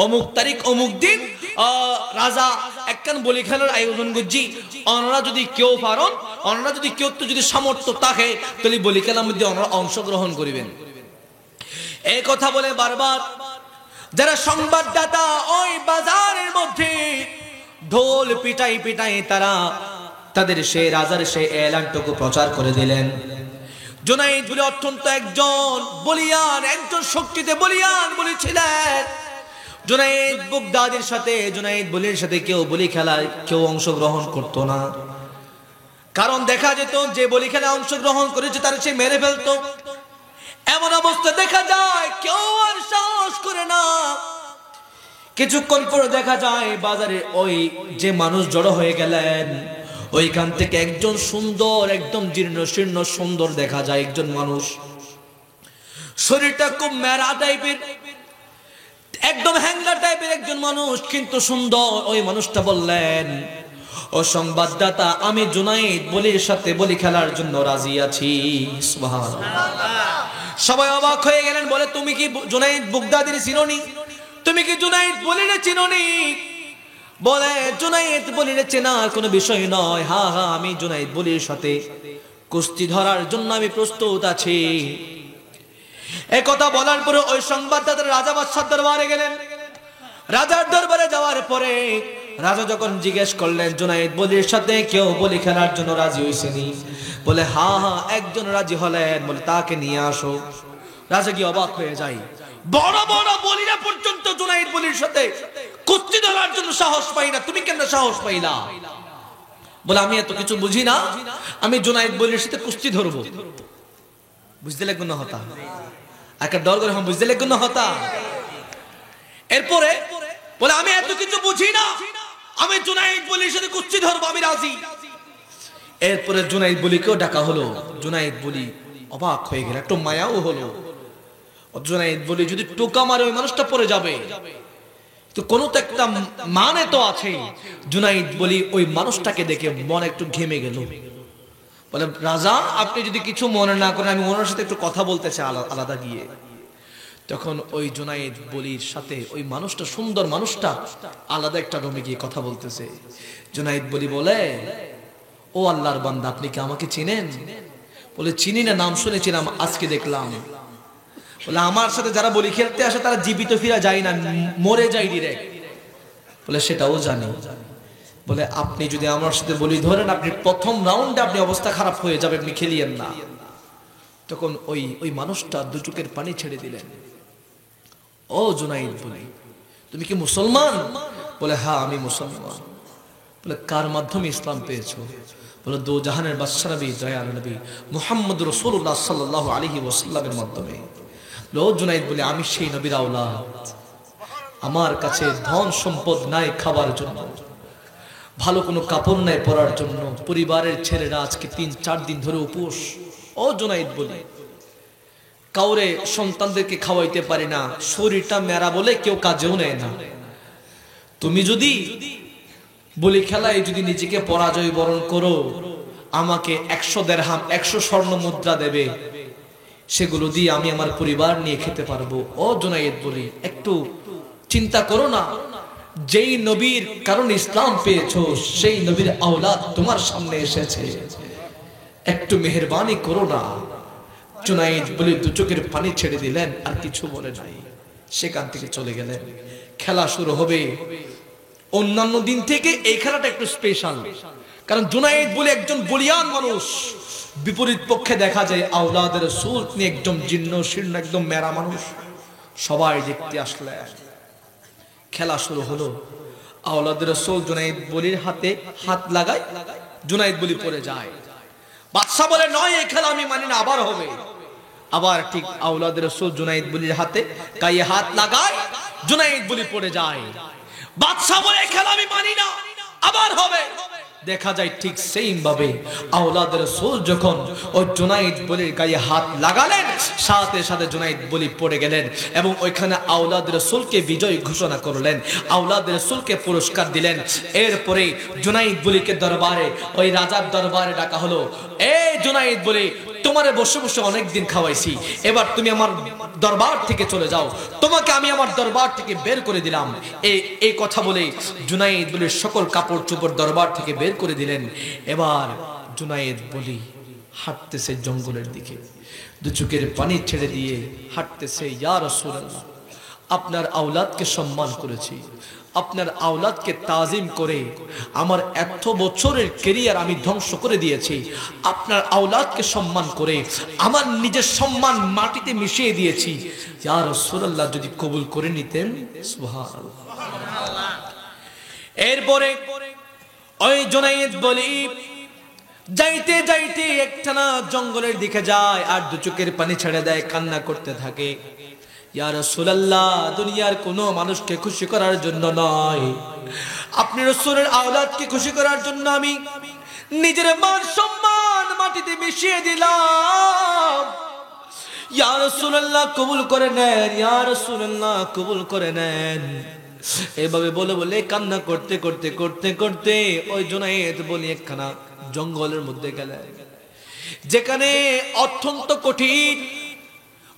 অমুক তারিখ অমুক দিন রাজা একখান বলি খেলার আয়োজন করছি, ওনারা যদি কেউ পারেন, ওনারা যদি কেউ তো যদি সামর্থ্য থাকে, তাহলে বলি খেলার মধ্যে ওনারা অংশগ্রহণ করিবেন। এই কথা বলে বারবার যারা সংবাদদাতা ওই বাজারের মধ্যে ঢোল পিটাই পিটাই তারা তাদের সে রাজার সে এলানটুকু প্রচার করে দিলেন। জুনাইদ বলে অত্যন্ত একজন বলিয়ান, একজন শক্তিতে বলিয়ান বলেছিলেন। জুনাইদ বুগদাদির সাথে, জুনাইদ বলির সাথে কেউ বলি খেলায় কেউ অংশগ্রহণ করতো না, কারণ দেখা যেত যে বলি খেলায় অংশগ্রহণ করেছে তার সে মেরে ফেলতো। এমন অবস্থা দেখা যায় কেউ আর সাহস করে না। কিছুক্ষণ পরে দেখা যায় বাজারে ওই যে মানুষ জড়ো হয়ে গেলেন, ওইখান থেকে একজন সুন্দর, একদম জীর্ণ শীর্ণ সুন্দর দেখা যায় একজন মানুষ, শরীরটা খুব মেরা টাইপের, একদম হ্যাংলা টাইপের একজন মানুষ, কিন্তু সুন্দর। ওই মানুষটা বললেন, ও সংবাদদাতা, আমি জুনাইদ বলির সাথে বলি খেলার জন্য রাজি আছি। সুবহানাল্লাহ। সবাই অবাক হয়ে গেলেন, বলে তুমি কি জুনাইদ বুগদাদির চিনোনি? তুমি কি জুনাইদ বলিরে চিনোনি? বলে জুনাইদ বলিরে চেনার কোনো বিষয় নয়, হ্যাঁ হ্যাঁ আমি জুনাইদ বলির সাথে কুস্তি ধরার জন্য আমি প্রস্তুত আছি। এই কথা বলার পরে ওই সংবাদদাতা রাজা বাদশার দরবারে গেলেন। রাজার দরবারে যাওয়ার পরে রাজা যখন জিজ্ঞেস করলেন জুনাইদ বলির সাথে কেউ বলি খেলার জন্য রাজি হইছেনি? বলে হ্যাঁ হ্যাঁ একজন রাজি হলেন। বলে তাকে নিয়ে আসো। রাজা কি অবাক হয়ে যায়, বড় বড় বলিরা পর্যন্ত জুনাইদ বলির সাথে কুস্তি ধরার জন্য সাহস পাই না, তুমি কেন সাহস পাইলা? বলে আমি এত কিছু বুঝি না, আমি জুনাইদ বলির সাথে কুস্তি ধরবো। বুঝতে লাগবে না হতা একটা ডর করে, হ্যাঁ বুঝতে লাগবে না হতা। এরপরে বলে আমি এত কিছু বুঝি না, আমি জুনাইদ বলির সাথে কুস্তি ধরবো, আমি রাজি। এরপরে জুনাইদ বলিকেও ডাকা হলো। জুনাইদ বলি অবাক হয়ে গেল, একটু মায়াও হলো। জুনাইদ বলি যদি টোকা মারে ওই মানুষটা পড়ে যাবে, তো কোনো তো একটা মানে তো আছে। জুনাইদ বলি ওই মানুষটাকে দেখে মন একটু ঘেমে গেল। বলে রাজা আপনি যদি কিছু মনে না করেন, আমি ওনার সাথে একটু কথা বলতে চাই আলাদা গিয়ে। তখন ওই জুনাইদ বলির সাথে ওই মানুষটা, সুন্দর মানুষটা আলাদা একটা রুমে গিয়ে কথা বলতেছে। জুনাইদ বলি বলে ও আল্লাহর বান্দা আপনি কি আমাকে চিনেন? বলে চিনি না, নাম শুনেছিলাম, আজকে দেখলাম। বলে আমার সাথে যারা বলি খেলতে আসে তারা জীবিত ফিরা যায় না, মরে যায় ডিরেক্ট। বলে সেটাও জানি। বলে আপনি যদি আমার সাথে বলি ধরেন, আপনি প্রথম রাউন্ডে আপনি অবস্থা খারাপ হয়ে যাবে, আপনি খেলিয়েন না। তখন ওই মানুষটা দু চোখের পানি ছেড়ে দিলেন। ও জুনাইদ বলি তুমি কি মুসলমান? বলে হ্যাঁ আমি মুসলমান। বলে কার মাধ্যমে ইসলাম পেয়েছো? বলে দো জাহানের বাদশা নবী দয়াল নবী মুহাম্মদ রাসূলুল্লাহ সাল্লাল্লাহু আলাইহি ওয়াসাল্লামের মাধ্যমে। লো জুনাইদ বলে আমি সেই নবীর আওলাদ, আমার কাছে ধন সম্পদ নাই খাবার জন্য, ভালো কোনো কাপড় নাই পরার জন্য, পরিবারের ছেলেরা আজকে 3-4 দিন ধরে উপোস। ও জুনাইদ বলে কাউরে সন্তানদেরকে খাওয়াইতে পারি না, শরীরটা মেরা বলে কেউ কাজেও নেয় না। তুমি যদি বলি খেলায় যদি নিজেকে পরাজয় বরণ করো, আমাকে 100 দিরহাম 100 স্বর্ণ মুদ্রা দেবে, সেগুলো দিয়ে আমি আমার পরিবার নিয়ে খেতে পারবো। ও জুনাইদ বলি একটু চিন্তা করো না, যেই নবীর কারণে ইসলাম পেয়েছো সেই নবীর আওলাদ তোমার সামনে এসেছে, একটু মেহেরবানি করো না। জুনাইদ বলি দু চোখের পানি ছেড়ে দিলেন, আর কিছু বলে নাই। সেখান থেকে চলে গেলেন। খেলা শুরু হবে। অন্যান্য দিন থেকে এই খেলাটা একটু স্পেশাল, কারণ জুনাইদ বলে একজন বলিয়ান মানুষ, বিপরীত পক্ষে দেখা যায় আওলাদের রাসূল নিয়ে একদম জীর্ণ শীর্ণ একদম মেরা মানুষ। সবাই দেখতে আসলেন। খেলা শুরু হলো। আওলাদের রাসূল জুনাইদ বলির হাতে হাত লাগায়, জুনাইদ বলি পড়ে যায়। বাদশা বলে নয় এই খেলা আমি মানি না, আবার হবে। আবার ঠিক আওলাদের রাসূল জুনাইদ বলির হাতে গায়ে হাত লাগায়, জুনাইদ বলি পড়ে যায়। বাদশা বলে এই খেলা আমি মানি না, আবার হবে। দেখা যায় ঠিক সেইম ভাবে আওলাদের রাসূল যখন ওই জুনাইদ বলির গায়ে হাত লাগালেন, সাথে সাথে জুনাইদ বলি পড়ে গেলেন এবং ওইখানে আওলাদের রাসূলকে বিজয় ঘোষণা করলেন, আওলাদের রাসূলকে পুরস্কার দিলেন। এরপরে জুনাইদ বলিকে দরবারে, ওই রাজার দরবারে ডাকা হলো। এই জুনাইদ বলি তোমারে বসে বসে অনেকদিন খাওয়াইছি, এবার তুমি আমার দরবার থেকে চলে যাও, তোমাকে আমি আমার দরবার থেকে বের করে দিলাম। এই কথা বলে জুনাইদ বলি সকল কাপড় চোপড় দরবার থেকে বের করে দিলেন। এবার জুনাইদ বলি হাঁটতেছে জঙ্গলের দিকে, দু চোখের পানি ছেড়ে দিয়ে হাঁটতেছে। ইয়া রাসূলুল্লাহ আপনার আওলাদকে সম্মান করেছি, আপনার আওলাদকে তাজিম করে আমার এত বছরের ক্যারিয়ার আমি ধ্বংস করে দিয়েছি, আপনার আওলাদকে সম্মান করে আমার নিজের সম্মান মাটিতে মিশিয়ে দিয়েছি। ইয়া রাসূলুল্লাহ যদি কবুল করে নিতেন। সুবহানাল্লাহ। এরপরে ওই জুনাইদ বলি যাইতে যাইতে একটানা জঙ্গলের দিকে যায় আর দু চোখের পানি ছেড়ে দেয়, কান্না করতে থাকে। ইয়া রাসূলুল্লাহ দুনিয়ার কোনো মানুষকে খুশি করার জন্য নয়, আপনি রাসূলের আওলাদকে খুশি করার জন্য আমি নিজের মান সম্মান মাটিতে মিশিয়ে দিলাম। ইয়া রাসূলুল্লাহ কবুল করে নেন, ইয়া রাসূলুল্লাহ কবুল করে নেন। এভাবে বলে বলে কান্না করতে করতে করতে করতে ওই জুনাইদ বলি একখানা জঙ্গলের মধ্যে গেলেন, যেখানে অত্যন্ত কঠিন,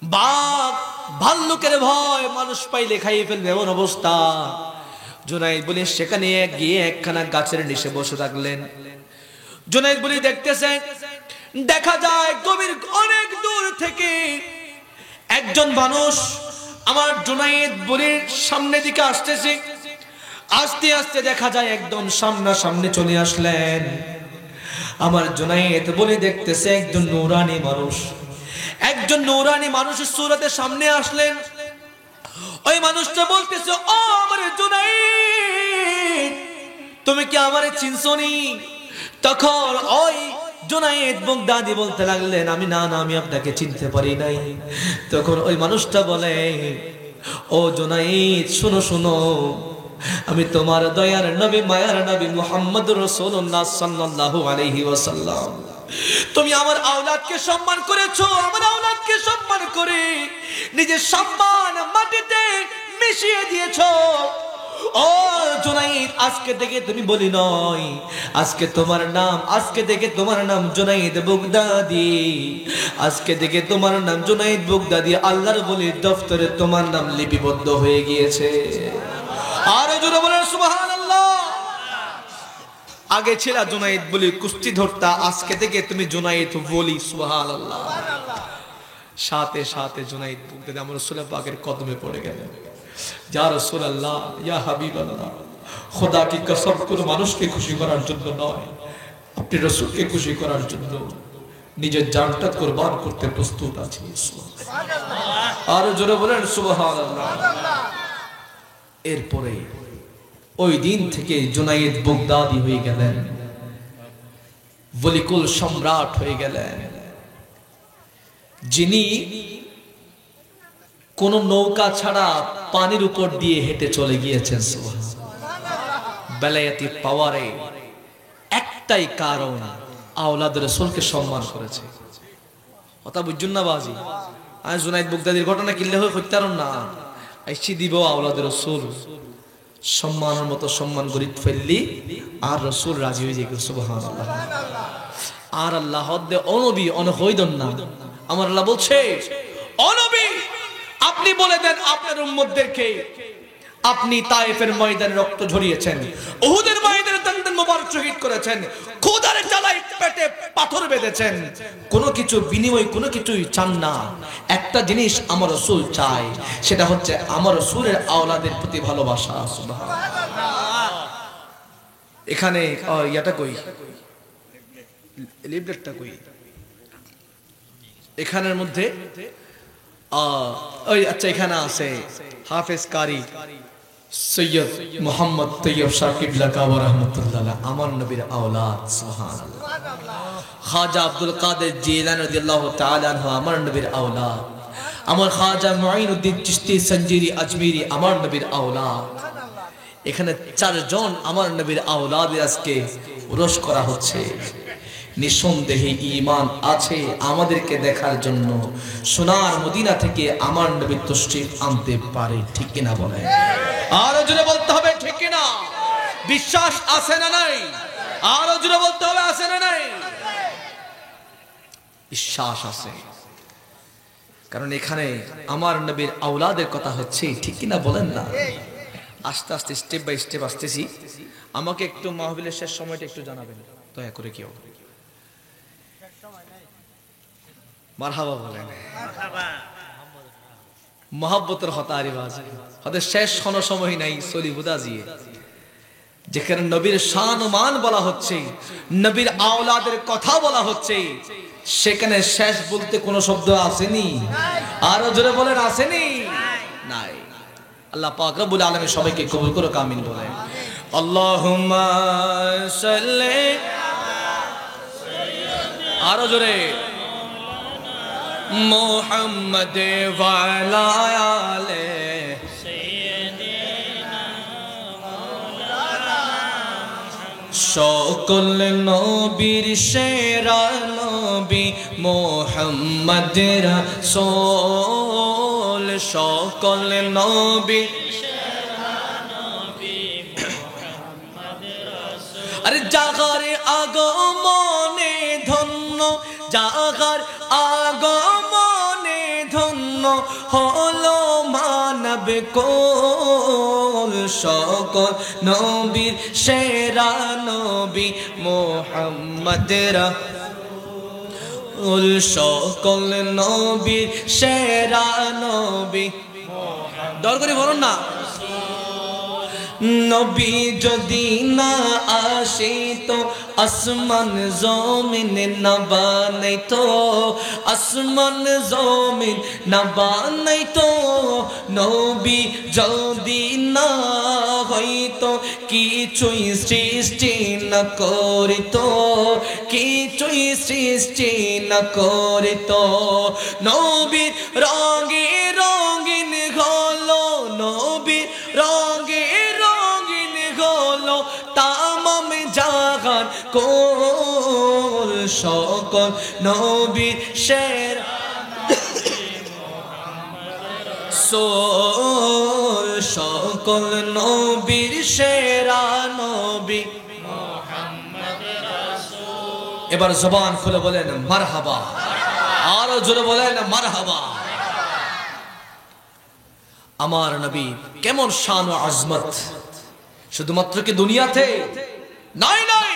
বাঘ ভাল্লুকের ভয়, মানুষ পাইলে খাইয়ে ফেলবে এমন অবস্থা। জুনাইদ বলি সেখানে গিয়ে একখানা গাছের নিচে বসে থাকলেন। জুনাইদ বলি দেখতেছেন, দেখা যায় গভীর অনেক দূর থেকে একজন মানুষ আমার জুনাইদ বলির সামনে দিকে আসতেছে। আস্তে আস্তে দেখা যায় একদম সামনাসামনি চলে আসলেন। আমার জুনায়েদ বলে দেখতেছে একজন নূরানি মানুষ, একজন নূরানি মানুষের সুরতের সামনে আসলেন। ওই মানুষটা বলতেছে, ও আমার জুনায়েদ, তুমি কি আমারে চিনছনি? তখন ওই জুনায়েদ বাগদাদি বলতে লাগলেন, আমি না আমি আপনাকে চিনতে পারি নাই। তখন ওই মানুষটা বলে, ও জুনায়েদ শোনো শোনো, আমি তোমার দয়ার নবী মায়ার নবী মুহাম্মদুর রাসূলুল্লাহ সাল্লাল্লাহু আলাইহি ওয়াসাল্লাম। তুমি আমার আওলাদকে সম্মান করেছো, আমার আওলাদকে সম্মান করে নিজের সম্মান মাটিতে মিশিয়ে দিয়েছো। ও জুনায়েদ, আজকে থেকে তুমি বলি নয়, আজকে থেকে তোমার নাম জুনায়েদ বাগদাদি। আজকে থেকে তোমার নাম জুনায়েদ বাগদাদি আল্লাহর ওলির দফতরে তোমার নাম লিপিবদ্ধ হয়ে গিয়েছে। আর জোরে বলেন সুবহানাল্লাহ। আগে ছিল জুনায়েদ বলি কুস্তি ধরতা, আজকে থেকে তুমি জুনায়েদ বলি। সুবহানাল্লাহ। সাথে সাথে জুনায়েদ বাগদাদি আমার রাসূল পাকের কদমে পড়ে গেলেন। ইয়া রাসূলুল্লাহ, ইয়া হাবিবাল্লাহ, খোদা কি কসম, কোন মানুষকে খুশি করার জন্য নয়, আপনি রাসূলকে খুশি করার জন্য নিজের জানটা কুরবান করতে প্রস্তুত আছি। সুবহানাল্লাহ। আর জোরে বলেন সুবহানাল্লাহ। এরপরে ওই দিন থেকে জুনায়েদ বাগদাদি হয়ে গেলেন, ওলিকুল সম্রাট হয়ে গেলেন, যিনি কোন নৌকা ছাড়া পানির উপর দিয়ে হেঁটে চলে গিয়েছেন। বেলায়েতি পাওয়ারে একটাই কারণ, আওলাদ রাসূলকে সম্মান করেছে। কথা বুঝুন না বাজি, আমি জুনায়েদ বাগদাদির ঘটনা কিনলে হয়ে হইতারন না, আইসি দিব আওলাদ রাসূল সম্মানের মতো সম্মান করি ফেললি, আর রাসূল রাজি হয়ে যায়। সুবহানাল্লাহ। আর আল্লাহ দে অনবী অনহইদন না, আমার আল্লাহ বলছে, অনবী আপনি বলে দেন আপনার উম্মতদেরকে, আপনি তায়েফের ময়দানে রক্ত ঝরিয়েছেন, উহুদের ময়দানে দন্দন মোবারক শহীদ করেছেন, খোদার জ্বালায় পেটে পাথর বেঁধেছেন, কোনো কিছু বিনিময় কোনো কিছুই চান না। একটা জিনিস আমার রাসূল চায়, সেটা হচ্ছে আমার রাসূলের আওলাদের প্রতি ভালোবাসা। সুবহানাল্লাহ। এখানে ইয়াটা কই, লিফলেটটা কই, এখানের মধ্যে ওই আচ্ছা এখানে আছে হাফেজ কারি সৈয়দ মোহাম্মদ তৈয়ব শাকিব লাকাওয়া রাহমাতুল্লাহ, আমার নবীর আওলাদ। সুবহানাল্লাহ। খাজা আব্দুল কাদের জিলানী রাদিয়াল্লাহু তাআলা আনহু আমার নবীর আওলাদ। আমার খাজা মুঈনুদ্দিন চিশতি সঞ্জিরি আজমিরি আমার নবীর আওলাদ। এখানে চারজন আমার নবীর আওলাদের আজকে উরস করা হচ্ছে। নিঃসন্দেহে ঈমান আছে আমাদেরকে দেখার জন্য সোনার মদিনা থেকে আমার নবী তশরিফ আনতে পারে, ঠিক কিনা বলে? আরো জোরে বলতে হবে ঠিক কিনা? বিশ্বাস আছে না নাই? আরো জোরে বলতে হবে আছে না নাই? বিশ্বাস আছে, কারণ এখানে আমার নবীর আওলাদের কথা হচ্ছে, ঠিক কিনা বলেন না? আস্তে আস্তে স্টেপ বাই স্টেপ আসতেছি। আমাকে একটু মাহফিলের শেষ সময়টা একটু জানাবেন দয়া করে, কেউ মারহাবা বলেন। মোহাব্বতের হতারি বাজ হতে শেষ কোনো সময় নাই সলি বুদাজিয়ে, যেখানে নবীর শান ও মান বলা হচ্ছে, নবীর আওলাদের কথা বলা হচ্ছে, সেখানে শেষ বলতে কোনো শব্দ আসেনি। আরো জোরে বলেন আসেনি? নাই। আল্লাহ পাক রব্বুল আলামিন সবাইকে কবুল করুক, আমিন বলেন। আল্লাহুম্মা সাল্লি, আরো জোরে, মুহাম্মদ ওয়া আলা আলে সাইয়্যিদিনা মাওলানা, সকল নবীর সেরা নবী মুহাম্মদ রাসূল, সকল নবীর সেরা নবী মুহাম্মদ রাসূল। আরে জাগার আগমনে ধন্য, জাগার আগমনে ধন্য হলো মানব কোল, সকল নবীর সেরা নবী মুহাম্মদ রাসূল, সকল নবীর সেরা নবী। দর করে বলুন না, নবী যদি না আসিতো আসমান জমিন না বানাইতো, আসমান জমিন না বানাইতো। নবী যদি না হইতো কিছুই সৃষ্টি না করিতো, কিছুই সৃষ্টি না করিতো। নবীর রঙে রঙিন হলো, নবীর রঙে রঙিন হলো তামাম জাহান কোল। সকল নবীর সেরা সোল, সকল নবীর সেরা নবী। এবার জবান খুলে বলেন মারহাবা, আরো জোরে বলেন মারহাবা। আমার নবী কেমন শান ও আজমত, শুধুমাত্র কি দুনিয়াতে? নাই নাই,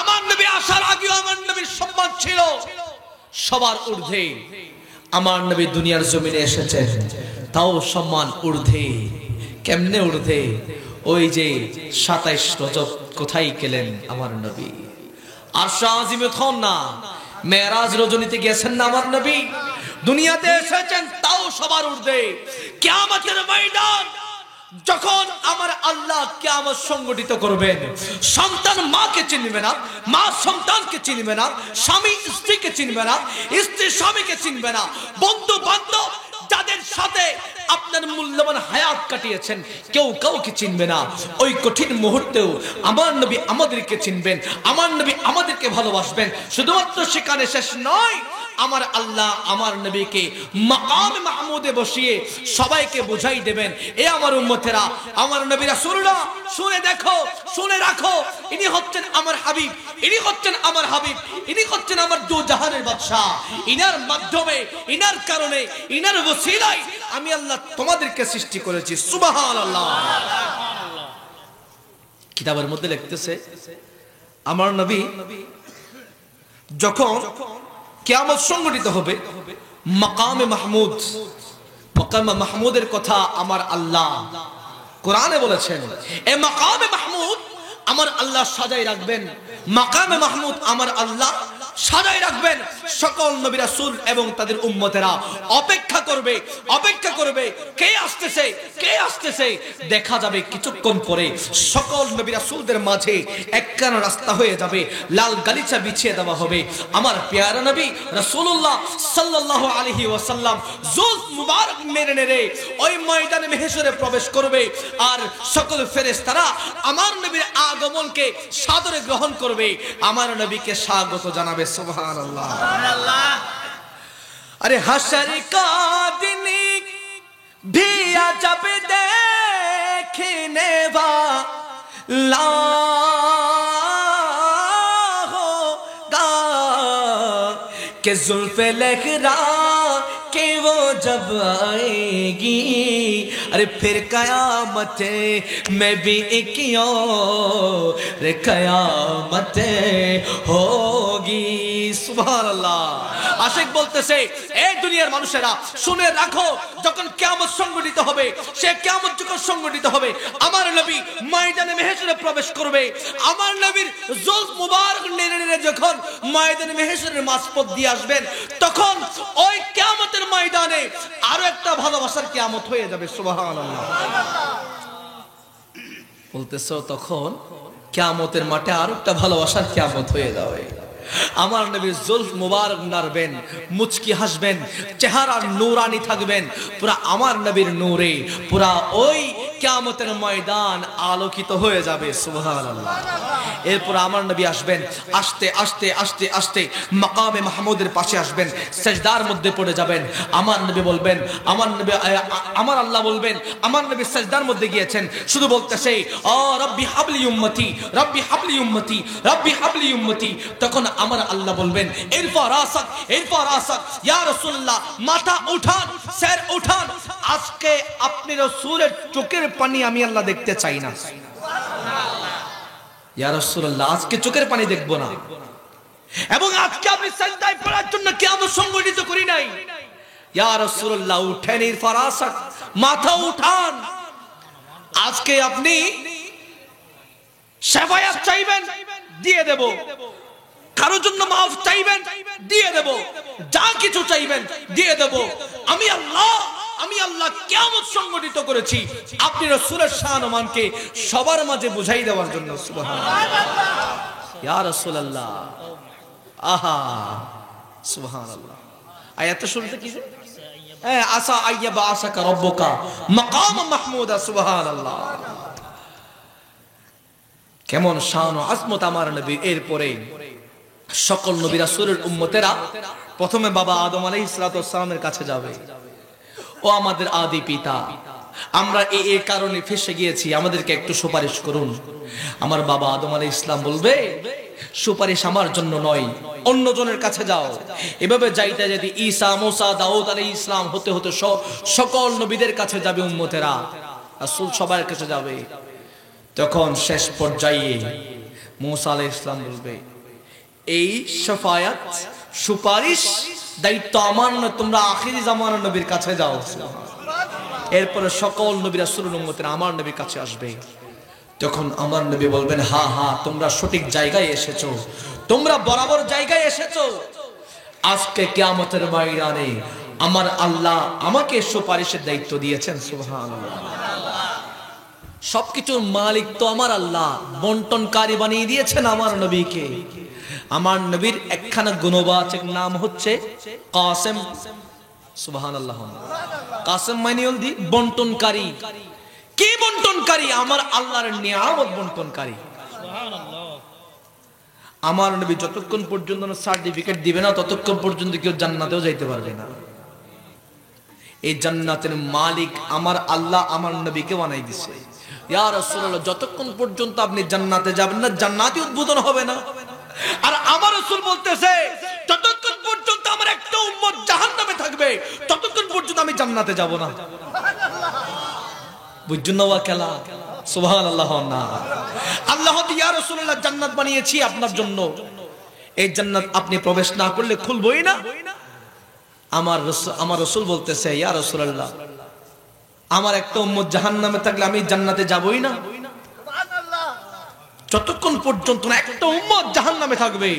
আমার নবী আসার আগে আমার নবীর সম্মান ছিল সবার ঊর্ধ্বে। আমার নবী দুনিয়ার জমিনে এসেছেন, তাও সম্মান ঊর্ধ্বে। কেমনে ঊর্ধ্বে? ওই যে 27 রজব কোথায় গেলেন আমার নবী? আরশে আজিমে থন না, মেরাজ রজনীতে গেছেন না আমার নবী? দুনিয়াতে এসেছেন তাও সবার ঊর্ধ্বে। কিয়ামতের ময়দান যখন আমার আল্লাহ কিয়ামত সংগঠিত করবেন, সন্তান মাকে চিনবে না, মা সন্তানকে চিনবে না, স্বামী স্ত্রীকে চিনবে না, স্ত্রী স্বামীকে চিনবে না, বন্ধু বান্ধব যাদের সাথে আপনার মূল্যবান হায়াত কাটিয়েছেন কেউ কাউকে চিনবে না। ওই কঠিন মুহূর্তেও আমার নবী আমাদেরকে চিনবেন, আমার নবী আমাদেরকে ভালোবাসবেন। শুধুমাত্র সেখানে শেষ নয়, আমার আল্লাহ আমার নবীকে মাকাম মাহমুদে বসিয়ে সবাইকে বুঝাই দেবেন, এ আমার উম্মতেরা, আমার নবী রাসূলুল্লাহ শুনে দেখো, শুনে রাখো, ইনি হচ্ছেন আমার হাবিব, ইনি হচ্ছেন আমার হাবিব, ইনি হচ্ছেন আমার দু জাহানের বাদশা। ইনার মাধ্যমে, ইনার কারণে, ইনার ওসিলায় আমি আল্লাহ তোমাদেরকে সৃষ্টি করেছি। সুবহানাল্লাহ। কিতাবের মধ্যে লিখতেছে আমার নবী যখন কিয়ামত সংগঠিত হবে, মাকামে মাহমুদ, মাকামে মাহমুদের কথা আমার আল্লাহ কোরআনে বলেছেন। এই মাকামে মাহমুদ আমার আল্লাহ সাজাই রাখবেন, মাকামে মাহমুদ আমার আল্লাহ সাজাই রাখবেন। সকল নবী রাসূল এবং তাদের উম্মতেরা অপেক্ষা করবে, অপেক্ষা করবে কে আসতেছে, কে আসতেছে। দেখা যাবে কিছুক্ষণ পরে সকল নবী রাসূলদের মাঝে একখানা রাস্তা হয়ে যাবে, লাল গালিচা বিছিয়ে দেওয়া হবে। আমার পেয়ারা নবী রাসূলুল্লাহ সাল্লাল্লাহু আলাইহি ওয়াসাল্লাম জুলফ মুবারক নেড়ে নেড়ে ওই ময়দানে মেহশরে প্রবেশ করবে, আর সকল ফেরেশতারা আমার নবীর আগমনকে সাদরে গ্রহণ করবে, আমার নবীকে স্বাগত জানাবে। সুবহানাল্লাহ, সুবহানাল্লাহ। अरे हशर का दिन भी अजब देखने वाला होगा कि जुल्फ़े लहरा कि वो जब आएगी, अरे फिर कयामत में भी एक और कयामत होगी। सुबहानाल्लाह। আশিক বলতেছে, এই দুনিয়ার মানুষেরা শুনে রাখো, যখন কিয়ামত সংগঠিত হবে, সে কিয়ামত যখন সংগঠিত হবে, আমার নবী ময়দানে মেহশরে প্রবেশ করবে। আমার নবীর জুলফ মুবারক নেড়ে নেড়ে যখন ময়দানে মেহশরের মাঝপথ দিয়ে আসবেন, তখন ওই কিয়ামতের ময়দানে আরো একটা ভালোবাসার কিয়ামত হয়ে যাবে। সুবহানাল্লাহ। বলতেছো তখন কিয়ামতের মাঠে আরো একটা ভালোবাসার কিয়ামত হয়ে যাবে। আমার নবীর জুলফ মুবারক নাড়বেন, মুচকি হাসবেন, চেহারা নূরানি থাকবেন, পুরা আমার নবীর নূরে পুরা ওই কিয়ামতের ময়দান আলোকিত হয়ে যাবে। সুবহানাল্লাহ। এরপর আমার নবী আসবেন, আস্তে আস্তে আস্তে আস্তে মাকামে মাহমুদের পাশে আসবেন, সিজদার মধ্যে পড়ে যাবেন। আমার নবী বলবেন, আমার নবী, আমার আল্লাহ বলবেন, আমার নবী সিজদার মধ্যে গিয়েছেন, শুধু বলতেছে ও রব্বি হাবলি উম্মতি, রব্বি হাবলি উম্মতি, রব্বি হাবলি উম্মতি। তখন আমার আল্লাহ বলবেন ইরফা রাসাক, ইরফা রাসাক, ইয়া রাসূলুল্লাহ, মাথা উঠান, স্যার উঠান, আজকে আপনি রাসূলের চোখের পানি আমি আল্লাহ দেখতে চাই না। ইয়া রাসূলুল্লাহ, আজকে চোখের পানি দেখব না, এবং আজকে আপনি সিজদায় পড়ার জন্য কিয়ামত সংগঠিত করি নাই। ইয়া রাসূলুল্লাহ, উঠেন, ইরফা রাসাক, মাথা উঠান। আজকে আপনি শাফায়াত চাইবেন, দিয়ে দেব। কারোর জন্য মাফ চাইবেন, দিয়ে দেব। যা কিছু চাইবেন দিয়ে দেব। আমি আল্লাহ কিয়ামত সংগঠিত করেছি আপনি রাসূলের শান ও মানকে সবার মাঝে বুঝাই দেওয়ার জন্য। সুবহানাল্লাহ, ইয়া রাসূলুল্লাহ, আহা সুবহানাল্লাহ। আয়াতটা শুনতে কি আসা আইয়াবা আসাকা রব্বুকা মাকাম মাহমুদা। সুবহানাল্লাহ, কেমন শান ও আজমত আমার নবী। এরপরে সকল নবী রাসূলের উম্মতেরা প্রথমে বাবা আদম আলাইহিস সালাতু ওয়াস সালামের কাছে যাবে। ও আমাদের আদি পিতা, আমরা এই কারণে ফেসে গিয়েছি, আমাদেরকে একটু সুপারিশ করুন। আমার বাবা আদম আলাইহিস সালাম বলবে, সুপারিশ আমার জন্য নয়, অন্যজনের কাছে যাও। এভাবে যাইতে যাইতে ঈসা, মুসা, দাউদ আলাইহিস সালাম হতে হতে সকল নবীদের কাছে যাবে উম্মতেরা, রাসূল সবার কাছে যাবে। তখন শেষ পর্যায়ে মুসা আলাইহিস সালাম বলবে, এই শাফায়াত সুপারিশ দায়িত্ব আমার নয়, তোমরা আখিরি জামানার নবীর কাছে যাও। এরপরে সকল নবী রাসূলের উম্মতেরা আমার নবীর কাছে আসবে। তখন আমার নবী বলবেন, হ্যাঁ হ্যাঁ, তোমরা সঠিক জায়গায় এসেছো, তোমরা বরাবর জায়গায় এসেছো। আজকে কিয়ামতের ময়দানে আমার আল্লাহ আমাকে সুপারিশের দায়িত্ব দিয়েছেন। সুবহানাল্লাহ, সবকিছুর মালিক তো আমার আল্লাহ, বন্টনকারী বানিয়ে দিয়েছেন আমার নবীকে। আমার নবীর একখানা গুণবাচক নাম হচ্ছে কাসেম। সুবহানাল্লাহ, কাসেম মানে হল বন্টনকারী। কি বন্টনকারী? আমার আল্লাহর নিয়ামত বন্টনকারী। আমার নবী যতক্ষণ পর্যন্ত সার্টিফিকেট দিবে না ততক্ষণ পর্যন্ত কেউ জান্নাতেও যাইতে পারবে না। এই জান্নাতের মালিক আমার আল্লাহ আমার নবীকে বানাই দিছে। ইয়া রাসূলুল্লাহ, যতক্ষণ পর্যন্ত আপনি জান্নাতে যাবেন না জান্নাতি উদ্বোধন হবে না। আর আমার রাসূল বলতেছে, যতক্ষণ পর্যন্ত আমার একটা উম্মত জাহান্নামে থাকবে ততক্ষণ পর্যন্ত আমি জান্নাতে যাব না। বুঝুন না ওয়াকালা। সুবহানাল্লাহ। না, আল্লাহ ইয়া রাসূলুল্লাহ জান্নাত বানিয়েছি আপনার জন্য, এই জান্নাত আপনি প্রবেশ না করলে খুলবই না। আমার রাসূল বলতেছে, ইয়া রাসূলুল্লাহ, আমার একটা উম্মত জাহান্নামে থাকলে আমি জান্নাতে যাবই না। যতক্ষণ পর্যন্ত না একটা উম্মত জাহান্নামে থাকবে,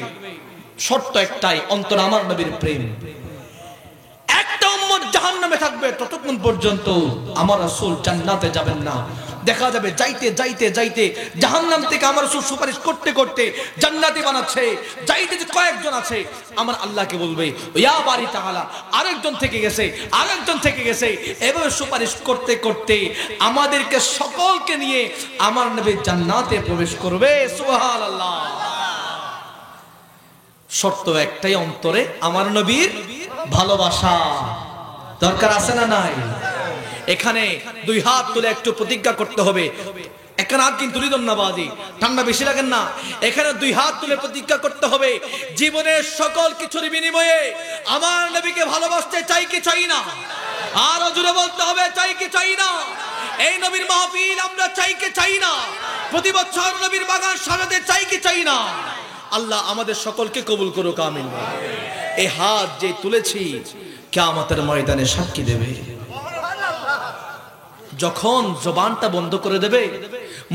শর্ত একটাই, অন্তর আমার নবীর প্রেম। একটা উম্মত জাহান্নামে থাকবে ততক্ষণ পর্যন্ত আমার রাসূল জান্নাতে যাবেন না। দেখা যাবে যাইতে যাইতে যাইতে জাহান্নাম থেকে আমার রাসূল সুপারিশ করতে করতে জান্নাতি বানাচ্ছে। যাইতে যে কয়েকজন আছে আমার আল্লাহকে বলবে, ইয়া বারি তাআলা, আরেকজন থেকে গেছে, আরেকজন থেকে গেছে। এভাবে সুপারিশ করতে করতে আমাদেরকে সকলকে নিয়ে আমার নবী জান্নাতে প্রবেশ করবে। সুবহানাল্লাহ। শর্ত একটাই, অন্তরে আমার নবীর ভালোবাসা। দরকার আছে না নাই? এখানে দুই হাত তুলে একটু প্রতিজ্ঞা করতে হবে। এখানে হাত কিন্তু রিদন্নাবাদী, ঠান্ডা বেশি লাগেন না। এখানে দুই হাত তুলে প্রতিজ্ঞা করতে হবে, জীবনের সকল কিছুর বিনিময়ে আমার নবীকে ভালোবাসতে চাই কি চাই না? আরো জোরে বলতে হবে, চাই কি চাই না? এই নবীর মাহফিল আমরা চাই কি চাই না? প্রতি বছর নবীর বাগান সাজাতে চাই কি চাই না? আল্লাহ আমাদের সকলকে কবুল করুক, আমিন। এই হাত যে তুলেছি কিয়ামতের ময়দানে সাক্ষী দেবে। যখন জবানটা বন্ধ করে দেবে,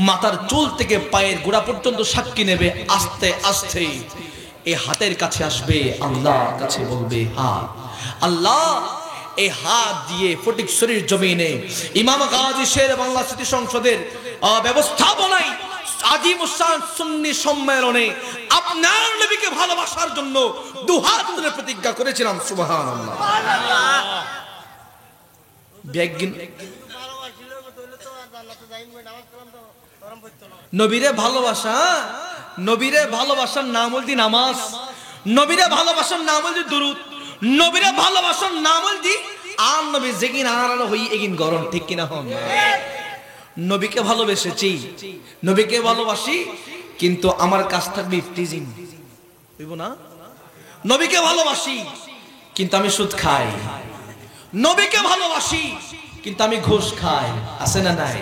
মাথার চুল থেকে পায়ের গোড়া পর্যন্ত সাক্ষী নেবে। আস্তে আস্তে এই হাতের কাছে আসবে, আল্লাহর কাছে বলবে, হাত আল্লাহ। এই হাত দিয়ে ফটিকছড়ির জমিনে ইমাম গাজী শের বাংলা স্মৃতি সংসদের ব্যবস্থাপনায় আজিম শান সুন্নি সম্মেলনে আপনার নবীকে ভালোবাসার জন্য দুহাত তুলে প্রতিজ্ঞা করেছিলাম। সুবহানাল্লাহ। নবীরে ভালোবাসা, নবীরে ভালোবাসার নাম হল নামাজ, নবীরে ভালোবাসার নাম হল দুরূদ, নবীরে ভালোবাসার নাম হল আর নবী যেগিন আর হই এগিন গরম, ঠিক কিনা হন? নবীকে ভালোবেসেছি, নবীকে ভালোবাসি, কিন্তু আমার কাজ থাকবে ইফতিজিং, বুঝবো না? নবীকে ভালোবাসি কিন্তু আমি সুদ খাই, নবীকে ভালোবাসি কিন্তু আমি ঘুষ খাই। আছে না নাই?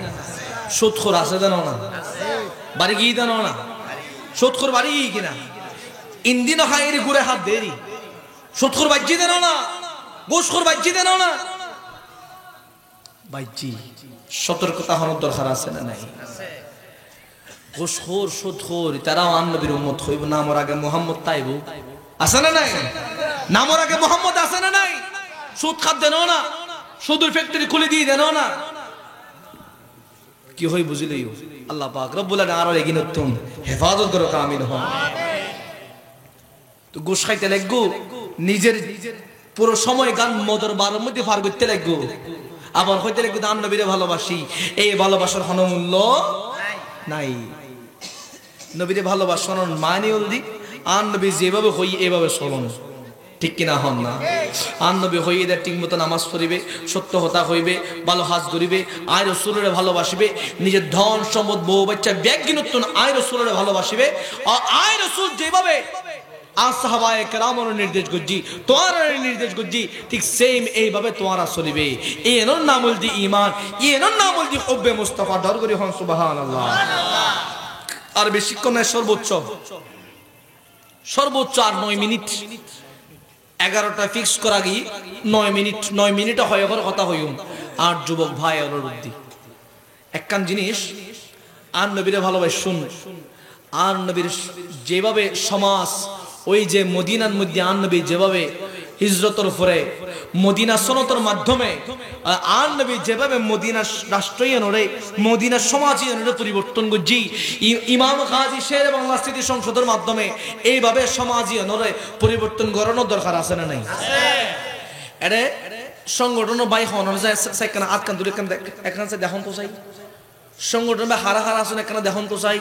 সুদখোর আছে জানো না? বাড়ি গিয়ে জানো না? সুদখোর বাড়ি গিয়ে কিনা ইন্দিন হাইর ঘুরে হাত দেরি। সুদখোর বাজ্যি দেন না, ঘুষখোর বাজ্যি দেন না, বাজ্যি সতর্কতা হওয়ার দরকার আছে না নাই? ঘুষখোর সুদখোর তারাও নবীর উম্মত হইব, নামর আগে মোহাম্মদ তাইব আছে না নাই? নামর আগে মোহাম্মদ আছে না নাই? সুদ খাত দেন না, সুদের ফ্যাক্টরি খুলে দিয়ে দেন না, কি হই বুঝলেই আল্লাহ পাক রব্বুল আলামিন আরো এগিয়ে নতুন হেফাজত করো, কামিল হন। তো গোশ খাইতে লাগবো, নিজের পুরো সময় গান মদর বারের মধ্যে পার করতে লাগবো, আবার হইতে লাগবো আন নবীরে ভালোবাসি, এই ভালোবাসার কোনো মূল্য নাই। নবীরে ভালোবাসার মানে হলদি আন নবী যেভাবে হই এভাবে চলন, ঠিক কিনা হন না? আন নবী হই এদের ঠিক মতো নামাজ পড়িবে, সত্য হতা হইবে, ভালো হাজ করিবে, আয় রসুলের ভালোবাসিবে, নিজের ধন সম্পদ বউ বাচ্চা ব্যাগ নতুন আয় রসুলের ভালোবাসিবে। আর আয় রসুল যেভাবে সাহাবায়ে কেরামের নির্দেশ করছি, তোমার নির্দেশ করছি, ঠিক সেম এইভাবে তোমারা চলিবে। এর নাম হলদি ঈমান, এর নাম হলদি হুব্বে মুস্তাফা। ডর করি হন সুবহানাল্লাহ। আর বেশিক্ষণ নয়, সর্বোচ্চ আর 9 মিনিট, 11টা ফিক্স করা গিয়ে 9 মিনিট হয় কথা হইম। আর যুবক ভাই অনুরোধী একখান জিনিস, আর নবীরে ভালোবাসুন। আর নবীর যেভাবে সমাজ, ওই যে মদিনার মধ্যে আর নবী যেভাবে হিজরতের পরে মদিনা সনতের মাধ্যমে আর নবী যেভাবে মদিনা রাষ্ট্রীয়নরে মদিনা সমাজীয়নরে পরিবর্তন করছি, ইমাম গাজী শের বাংলা স্মৃতি সংসদের মাধ্যমে এইভাবে সমাজীয়নরে পরিবর্তন করানোর দরকার আছে না নাই? এরে সংগঠন বাই হনর যায় সেখানে আটকান দূরে এখানে দেখুন তো চাই, সংগঠন বা হারা হারা আসুন এখানে দেখুন তো চাই,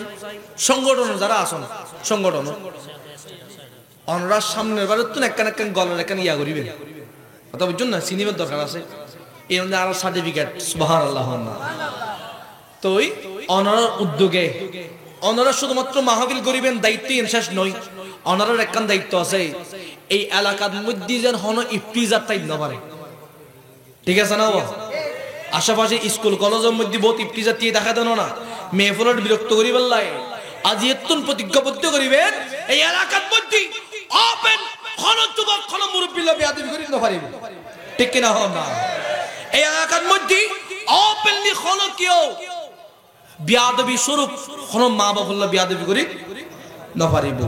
সংগঠন যারা আসুন সংগঠন অনরার সামনের বারে তো একখান একখান গলার একখান ইয়া করিবেন, কথা বুঝছেন না? সিনেমার দরকার আছে এই মধ্যে আরো সার্টিফিকেট, সুবহানাল্লাহ। তো ওই অনারার উদ্যোগে অনারা শুধুমাত্র মাহফিল করিবেন দায়িত্ব শেষ নয়, অনারার একখান দায়িত্ব আছে এই এলাকার মধ্যে যেন হন ইফতিজার টাইপ না পারে, ঠিক আছে না? আশেপাশে স্কুল কলেজের মধ্যে বহুত ইফতিজার দিয়ে দেখা দেন না, মেয়ে ফলের বিরক্ত করিবেন লাই। আজ এতন প্রতিজ্ঞাবদ্ধ করিবেন এই এলাকার মধ্যে ওপেন কোন যুবক কোন মুরব্বী বিয়াদবি করিব না পারিব, ঠিক কিনা হন না? এই এলাকার মধ্যে ওপেনলি কোন কেউ বিয়াদবি স্বরূপ কোন মা বাবা বিয়াদবি করি না পারিব।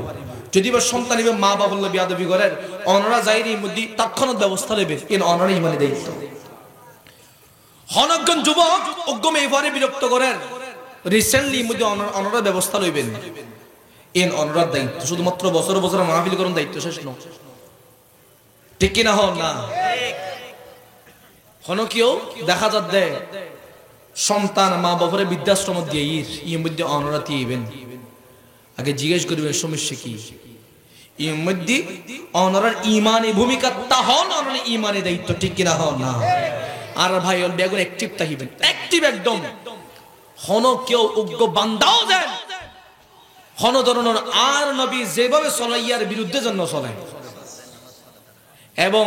যদি বা সন্তান এবং মা বাবা বিয়াদবি করেন, অনরা যাইর মধ্যে তৎক্ষণাৎ ব্যবস্থা নেবেন, এর অনরা ইমানি দায়িত্ব। হনগণ যুবক অজ্ঞম এইবারে বিরক্ত করেন, রিসেন্টলি মধ্যে অনরা ব্যবস্থা লইবেন, এর অনরার দায়িত্ব। শুধুমাত্র বছর বছর মাহফিল করার দায়িত্ব শেষ নয়, ঠিক কিনা হন না? হন কেউ দেখা যাচ্ছে সন্তান মা বাবারে বৃদ্ধাশ্রম দিয়ে এর মধ্যে অনরা দিয়েবেন, আগে জিজ্ঞেস করবেন সমস্যা কি, এর মধ্যে অনরার ইমানি ভূমিকা তা হন অনরার ইমানি দায়িত্ব, ঠিক কিনা হন না? আর ভাই বেগুন অ্যাক্টিভ থাকিবেন, অ্যাক্টিভ একদম। হন কেউ উগ্র বান্দাও দেন, হন ধরনের আর নবী যেভাবে চলাইয়ার বিরুদ্ধে জন্য চলে। এবং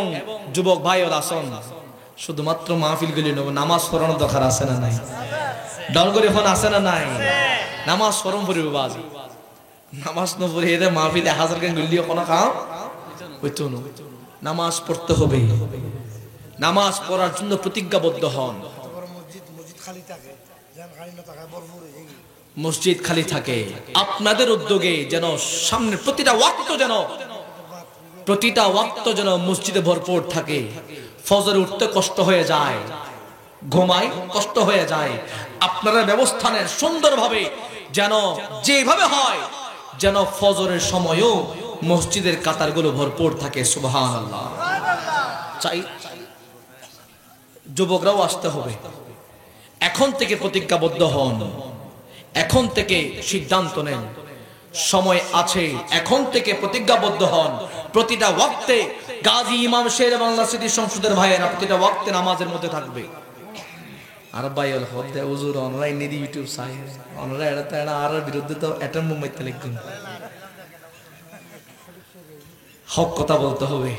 যুবক ভাই ওর আসন শুধুমাত্র মাহফিল গুলি নেব, নামাজ পড়ানোর দরকার আছে না নাই? ডর করে এখন আছে না নাই? নামাজ পড়ম পড়িব বাজ, নামাজ ন পড়ে এদের মাহফিল 1000 কেন গুলিও কোনো কাম হইতো না। নামাজ পড়তে হবে, নামাজ পড়ার জন্য প্রতিজ্ঞাবদ্ধ হন। মসজিদ খালি থাকে আপনাদের উদ্যোগে, যেন সামনে প্রতিটা ওয়াক্ত যেন মসজিদে ভরপুর থাকে। ফজরে উঠতে কষ্ট হয়ে যায়, ঘুমাই কষ্ট হয়ে যায়, আপনারা ব্যবস্থা নেন সুন্দরভাবে, যেন যেভাবে হয় যেন ফজরের সময়ও মসজিদের কাতারগুলো ভরপুর থাকে। সুবহানাল্লাহ। চাই যুবকরাও আসতে হবে, এখন থেকে প্রতিজ্ঞাবদ্ধ হন, এখন থেকে সিদ্ধান্ত নেন, সময় আছে, এখন থেকে প্রতিজ্ঞাবদ্ধ হন। প্রতিটা ওয়াক্তে গাজী ইমাম শের বাংলা স্মৃতি সংসদের ভাইয়েরা প্রতিটা ওয়াক্তে নামাজের মধ্যে থাকবে। আর ভাই হতে হুজুর অনলাইন নিদি ইউটিউব চাই অনরা এটা এটা আর বিরুদ্ধে তো এটা মুম্বাইতে লিখবেন, হক কথা বলতে হবে,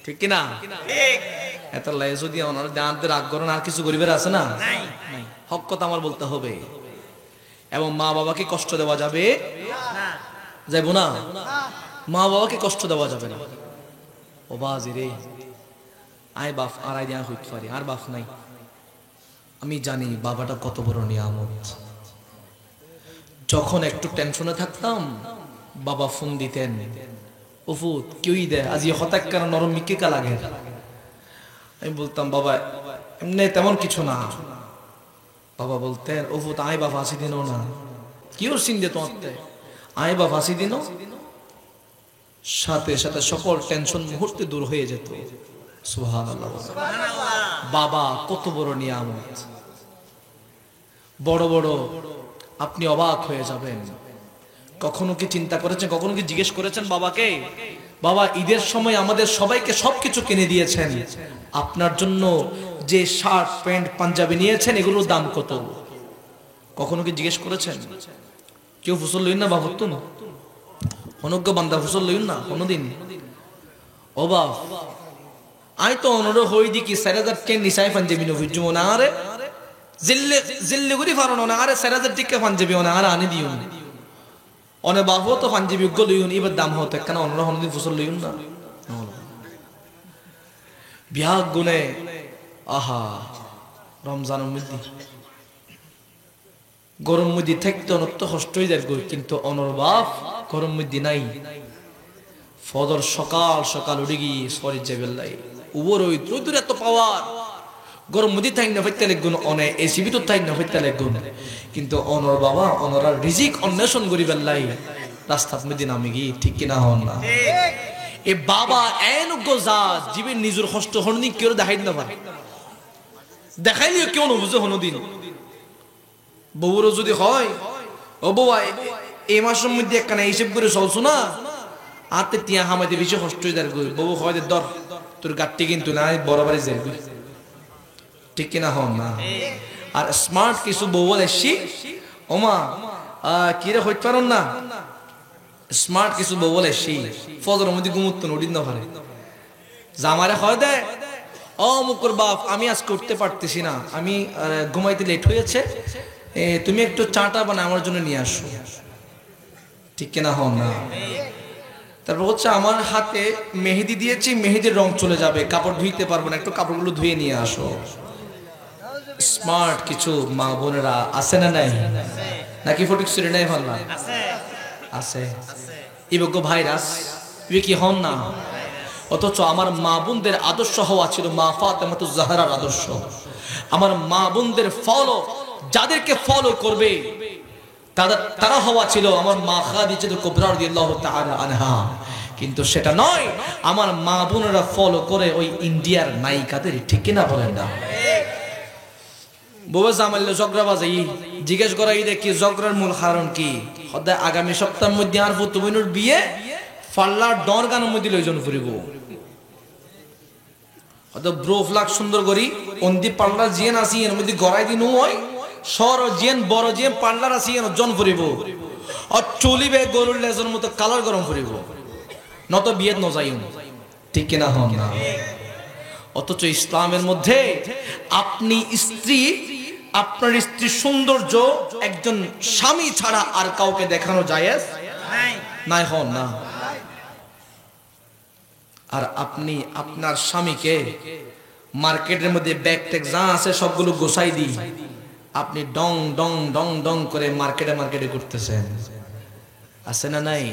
ঠিক কিনা? এত লাই যদি ওনার জানতে রাগ করেন আর কিছু গরিবের আছে না, হক কথা আমার বলতে হবে। এবং মা বাবাকে কষ্ট দেওয়া যাবে যাইব না, মা বাবাকে কষ্ট দেওয়া যাবে না। ও বাজি রে আয় বাপ আর আই দিয়া হইতে পারি, আর বাপ নাই আমি জানি বাবাটা কত বড় নিয়ামত। যখন একটু টেনশনে থাকতাম বাবা ফোন দিতেন, উফুত কেউই দেয় আজ হঠাৎ কেন নরম মিকে লাগে। আমি বলতাম বাবা এমনি তেমন কিছু না। বাবা বলতেন উফুত আয় বা ফাঁসি দিনও না, কেউ সিন দে তোমার আয় বা ফাঁসি দিন, সাথে সাথে সকল টেনশন মুহূর্তে দূর হয়ে যেত। সুবহানাল্লাহ। বাবা কত বড় নিয়ামত, বড় বড় আপনি অবাক হয়ে যাবেন। কখনো কি চিন্তা করেছেন, কখনো কি জিজ্ঞেস করেছেন বাবাকে, বাবা ঈদের সময় আমাদের সবাইকে সবকিছু কিনে দিয়েছেন, আপনার জন্য যে শার্ট প্যান্ট পাঞ্জাবি নিয়েছেন এগুলোর দাম কত? কখনো কি জিজ্ঞেস করেছেন? কেউ ফুসল লইন না বাবা, তো অনজ্ঞ বান্দা ফুসল লইন না কোনোদিন। ও বাপ আই তো অনর হই দি কি 4000 কে নিসাই পাঞ্জাবি নফিজু না আরে জিল্লে জিল্লে গুরি ফারনো না আরে 4000 টিকে পাঞ্জাবি না আরে আনি দিও অনে বাবু তো পাঞ্জাবি গো লইন এবার দাম হতে কেন অনর হনদিন ফুসল লইন না বিয়া গুনে। আহা রমজানের মধ্যে গরম মধ্যে থাকতে অনত্য কষ্ট হয়ে যায়, কিন্তু অনর বাপ গরম মধ্যে নাই। ফজর সকাল সকাল উঠে গিয়ে সরি যাবেল্লাই উবর ওই রোদুর এত পাওয়ার, গরম মধ্যে থাই না ফেলতে লাগগুন, অনে এসি ভিতর থাই না ফেলতে লাগগুন, কিন্তু অনর বাবা অনরা রিজিক অন্বেষণ করি বেল্লাই রাস্তার মধ্যে নামে গিয়ে, ঠিক কিনা হন না? এ বাবা এন গোজা জীবের নিজের কষ্ট হননি কেউ দেখাই না পারে, দেখাইলে কেউ নবুঝে হনদিন। বউরও যদি হয় ও বউ এই মাসের মধ্যে একখানা হিসেব করে চলছো না, আতে টিয়া হামাইতে বেশি কষ্ট হয়ে যায়, বউ হয় দর তোর গাঠটি কিন্তু না বরাবরই যায়, ঠিক কিনা হন না? আর স্মার্ট কিছু বউ বলে এসছি ওমা কিরে হইতে পারন না, স্মার্ট কিছু বউ বলে এসছি ফজরের মধ্যে ঘুমুত উঠিন না পারে, জামারে হয় দেয় ও মুকুর বাপ আমি আজকে উঠতে পারতেছি না, আমি ঘুমাইতে লেট হয়েছে, তুমি একটু চাটা বানা আমার জন্য নিয়ে আসো, ঠিক কিনা হন না? তারপর হচ্ছে আমার হাতে মেহেদি দিয়েছি, মেহেদির রং চলে যাবে, কাপড় ধুইতে পারবো না, একটু কাপড়গুলো ধুয়ে নিয়ে আসো। স্মার্ট কিছু মা বোনেরা আছে না নাই? নাকি ফটিক সুরে নাই? ভালো আছে ইবজ্ঞ ভাইরাস ইবে কি হন না? অথচ আমার মা বোনদের আদর্শ হওয়া ছিল মা ফাতেমাতুজ জাহরার আদর্শ। আমার মা বোনদের ফলো, যাদেরকে ফলো করবে তারা হওয়া ছিল আমার মা খাদিজা কুবরা রাদিয়াল্লাহু তাআলা আনহা, কিন্তু সেটা নয়। আমার মা বোনেরা ফলো করে ওই ইন্ডিয়ার নায়িকাদের, ঠিক কিনা বলেন না? বউয়ে জামাইলে ঝগড়া বাজাই জিজ্ঞেস করাই দেখি ঝগড়ার মূল কারণ কি? সদায় আগামী সপ্তাহের মধ্যে আর ফুতুবিনুর বিয়ে ফাল্লার ডর গানের মধ্যে লইজন ফুরিব, হয়তো ব্রো ফ্লাগ সুন্দর করি অন্দি পাল্লার জিয়েন আসি এর মধ্যে গড়াই দিন হয় সর জিয়েন বড় জিয়েন পাল্লার আসি এর জন ফুরিব, আর চলিবে গরুর লেজের মতো কালার গরম ফুরিব, নত বিয়ে ন যাই, ঠিক কিনা হন না? অথচ ইসলামের মধ্যে আপনি স্ত্রী, আপনার স্ত্রীর সৌন্দর্য একজন স্বামী ছাড়া আর কাউকে দেখানো জায়েজ নাই, হন না? আর আপনি আপনার স্বামীকে মার্কেটের মধ্যে ব্যাগ ট্যাগ যা আছে সবগুলো গোছাই দিই, আপনি ডং ডং ডং ডং করে মার্কেটে মার্কেটে ঘুরতেছেন, আছে না নাই?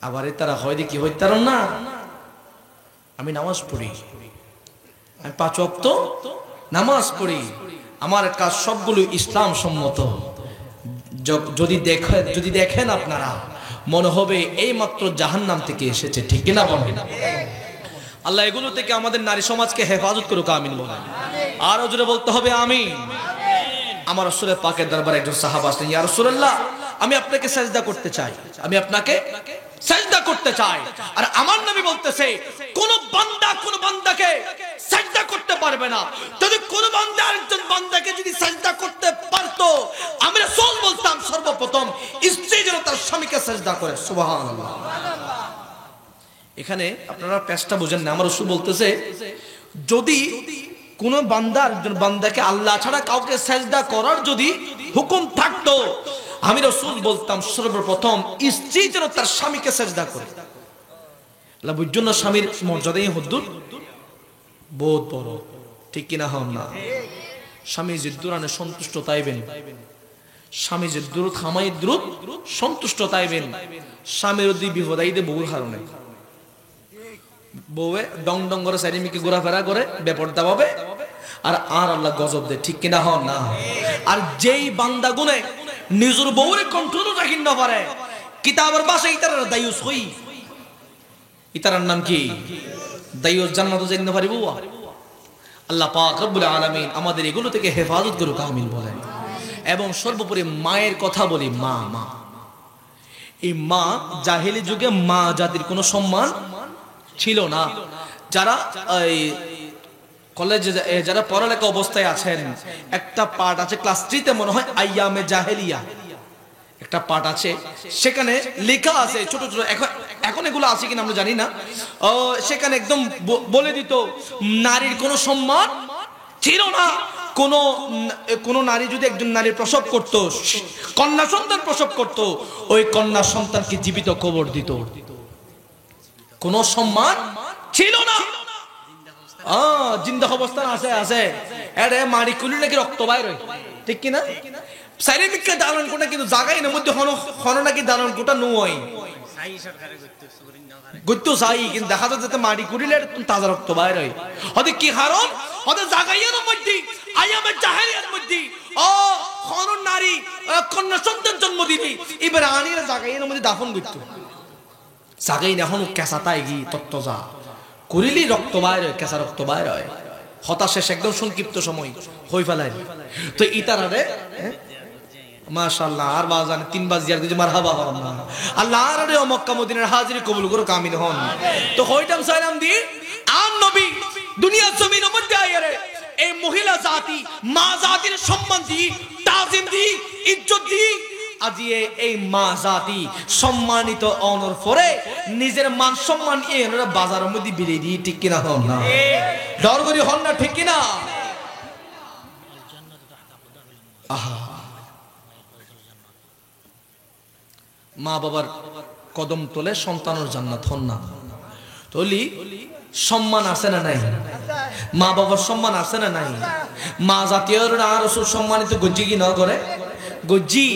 আবার তারা হয় দেখি হইতার না, আমি নামাজ পড়ি, আমি 5 ওয়াক্ত নামাজ পড়ি, আমার কাজ সবগুলো ইসলাম সম্মত। যদি দেখেন আপনারা মনে হবে এই মাত্র জাহান্নাম থেকে এসেছে, ঠিক কিনা বলেন? আল্লাহ এগুলো থেকে আমাদের নারী সমাজকে হেফাজত করুক, আমিন বলেন। আরো জোরে বলতে হবে আমিন। আমার রাসূলের পাকের দরবারে একজন সাহাবা আসলেন, ইয়া রাসূলুল্লাহ আমি আপনাকে সাজদা করতে চাই, আমি আপনাকে সাজদা করতে চাই। আর আমার নবী বলতেছে কোন বান্দা কোন বান্দাকে সাজদা করতে পারবে না, যদি কোন বান্দা আরেকজন বান্দাকে যদি সাজদা করতে পারতো আমি রাসূল বলতাম সর্বপ্রথম স্ত্রী যেন তার স্বামীকে সাজদা করে। সুবহানাল্লাহ। এখানে আপনারা পেশটা বুঝেন না, আমার রাসূল বলতেছে যদি কোন বান্দা আরেকজন বান্দাকে আল্লাহ ছাড়া কাউকে সাজদা করার যদি হুকুম থাকতো আমি রাসূল বলতাম সর্বপ্রথম স্ত্রী যেন তার স্বামীকে সাজদা করে। আল্লাহ বুঝুন না স্বামীর মর্যাদাই হদ্দুর বহুত বড়, ঠিক কিনা হন না? স্বামীজির দুরানে সন্তুষ্ট তাইবেন, স্বামীজির দূর খামাই দ্রুত সন্তুষ্ট তাইবেন। স্বামীর যদি বিপদ আইদে বউর কারণে, বউয়ে ডং ডং করে চারিমিকে ঘোরাফেরা করে বেপরদা ভাবে, আর আল্লাহ গজব দে। ঠিক কিনা হন না? আর যেই বান্দা গুনে নিজের বউরে কন্ট্রোল রাখিন না পারে, কিতাবের ভাষায় ইতার দায়ুস হই, ইতার নাম কি? দায়ুস। জান্নাত যাইতে পারিব? আল্লাহ পাক রব্বুল আলামিন আমাদের এগুলো থেকে হেফাজত করুক, আমিন বলেন। এবং সর্বোপরি মায়ের কথা বলি, মা মা এই মা, জাহেলি যুগে মা জাতির কোনো সম্মান ছিল না। যারা এই কলেজে যারা পড়ালেখা অবস্থায় আছেন, একটা পাঠ আছে ক্লাস 3 তে মনে হয়, আইয়ামে জাহেলিয়া একটা পাঠ আছে, সেখানে লেখা আছে ছোট ছোট, এখন এগুলো আছে কিনা আমরা জানি না, সেখানে একদম বলে দিত নারীর কোনো সম্মান ছিল না। কোন নারী যদি একজন নারীর প্রসব করত, কন্যা সন্তান প্রসব করত, ওই কন্যা সন্তানকে জীবিত কবর দিত। কোন সম্মান ছিল না। জিন্দা অবস্থান আছে আছে এরে মারি কুলি নাকি রক্ত বাইর হয়, ঠিক কিনা? সাইরেমিককে দালান কোটা কিন্তু জায়গায় না মধ্যে হন নাকি দালান কোটা নয় গত্য চাই, কিন্তু দেখা যায় যাতে মারি কুলিলে তাজা রক্ত বাইর হয়। হতে কি কারণ? হতে জায়গায়ের মধ্যে আইয়ামে জাহেলিয়ার মধ্যে হন নারী কন্যা সন্তান জন্ম দিবি, এবার আনিরা জায়গায়ের মধ্যে দাফন করতো। জাগাই এখন কেঁচা তাই গি তত্ত্ব যা করিলি রক্ত বাইর হয়, কেঁচা রক্ত বাইর হয়। হতাশেষ একদম সংক্ষিপ্ত সময় হই ফেলাই। তো ইতারারে মাশাআল্লাহ আর বাজান 3 বাজিয়ার দিকে মারহাবা হন না। আল্লাহ আরে মক্কা মদিনার হাজিরি কবুল করুক, আমিন হন। তো হইতাম সালাম দি আম নবী দুনিয়া জমিনের মধ্যে আইরে এই মহিলা জাতি, মা জাতির সম্মান দি, তাজিম দি, ইজ্জত দি। আজিয়ে এই মা জাতি সম্মানিত অনর ফরে নিজের মান সম্মান এরা বাজারের মধ্যে বিলিয়ে দিই, ঠিক কিনা হন না? ডর করি হন না, ঠিক কিনা? মা বাবার কদম তোলে সন্তানের জান্নাত হন না। তলি সম্মান আছে না নাই? মা বাবার সম্মান আছে না নাই? মা জাতীয় আর সম্মানিত গজ্জি কি না করে গজ্জি,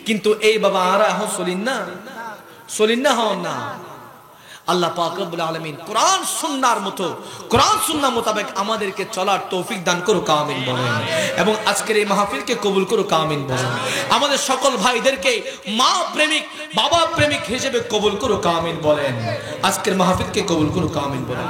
কিন্তু এই বাবা আর এখন চলিন না হন না। আল্লাহ পাক রব্বুল আলামিন কোরআন সুন্নাহর মতো, কোরআন সুন্নাহ মোতাবেক আমাদেরকে চলার তৌফিক দান করুক, আমিন বলেন। এবং আজকের এই মাহফিলকে কবুল করুক, আমিন বলেন। আমাদের সকল ভাইদেরকে মা প্রেমিক, বাবা প্রেমিক হিসেবে কবুল করুক, আমিন বলেন। আজকের মাহফিলকে কবুল করুক, আমিন বলেন।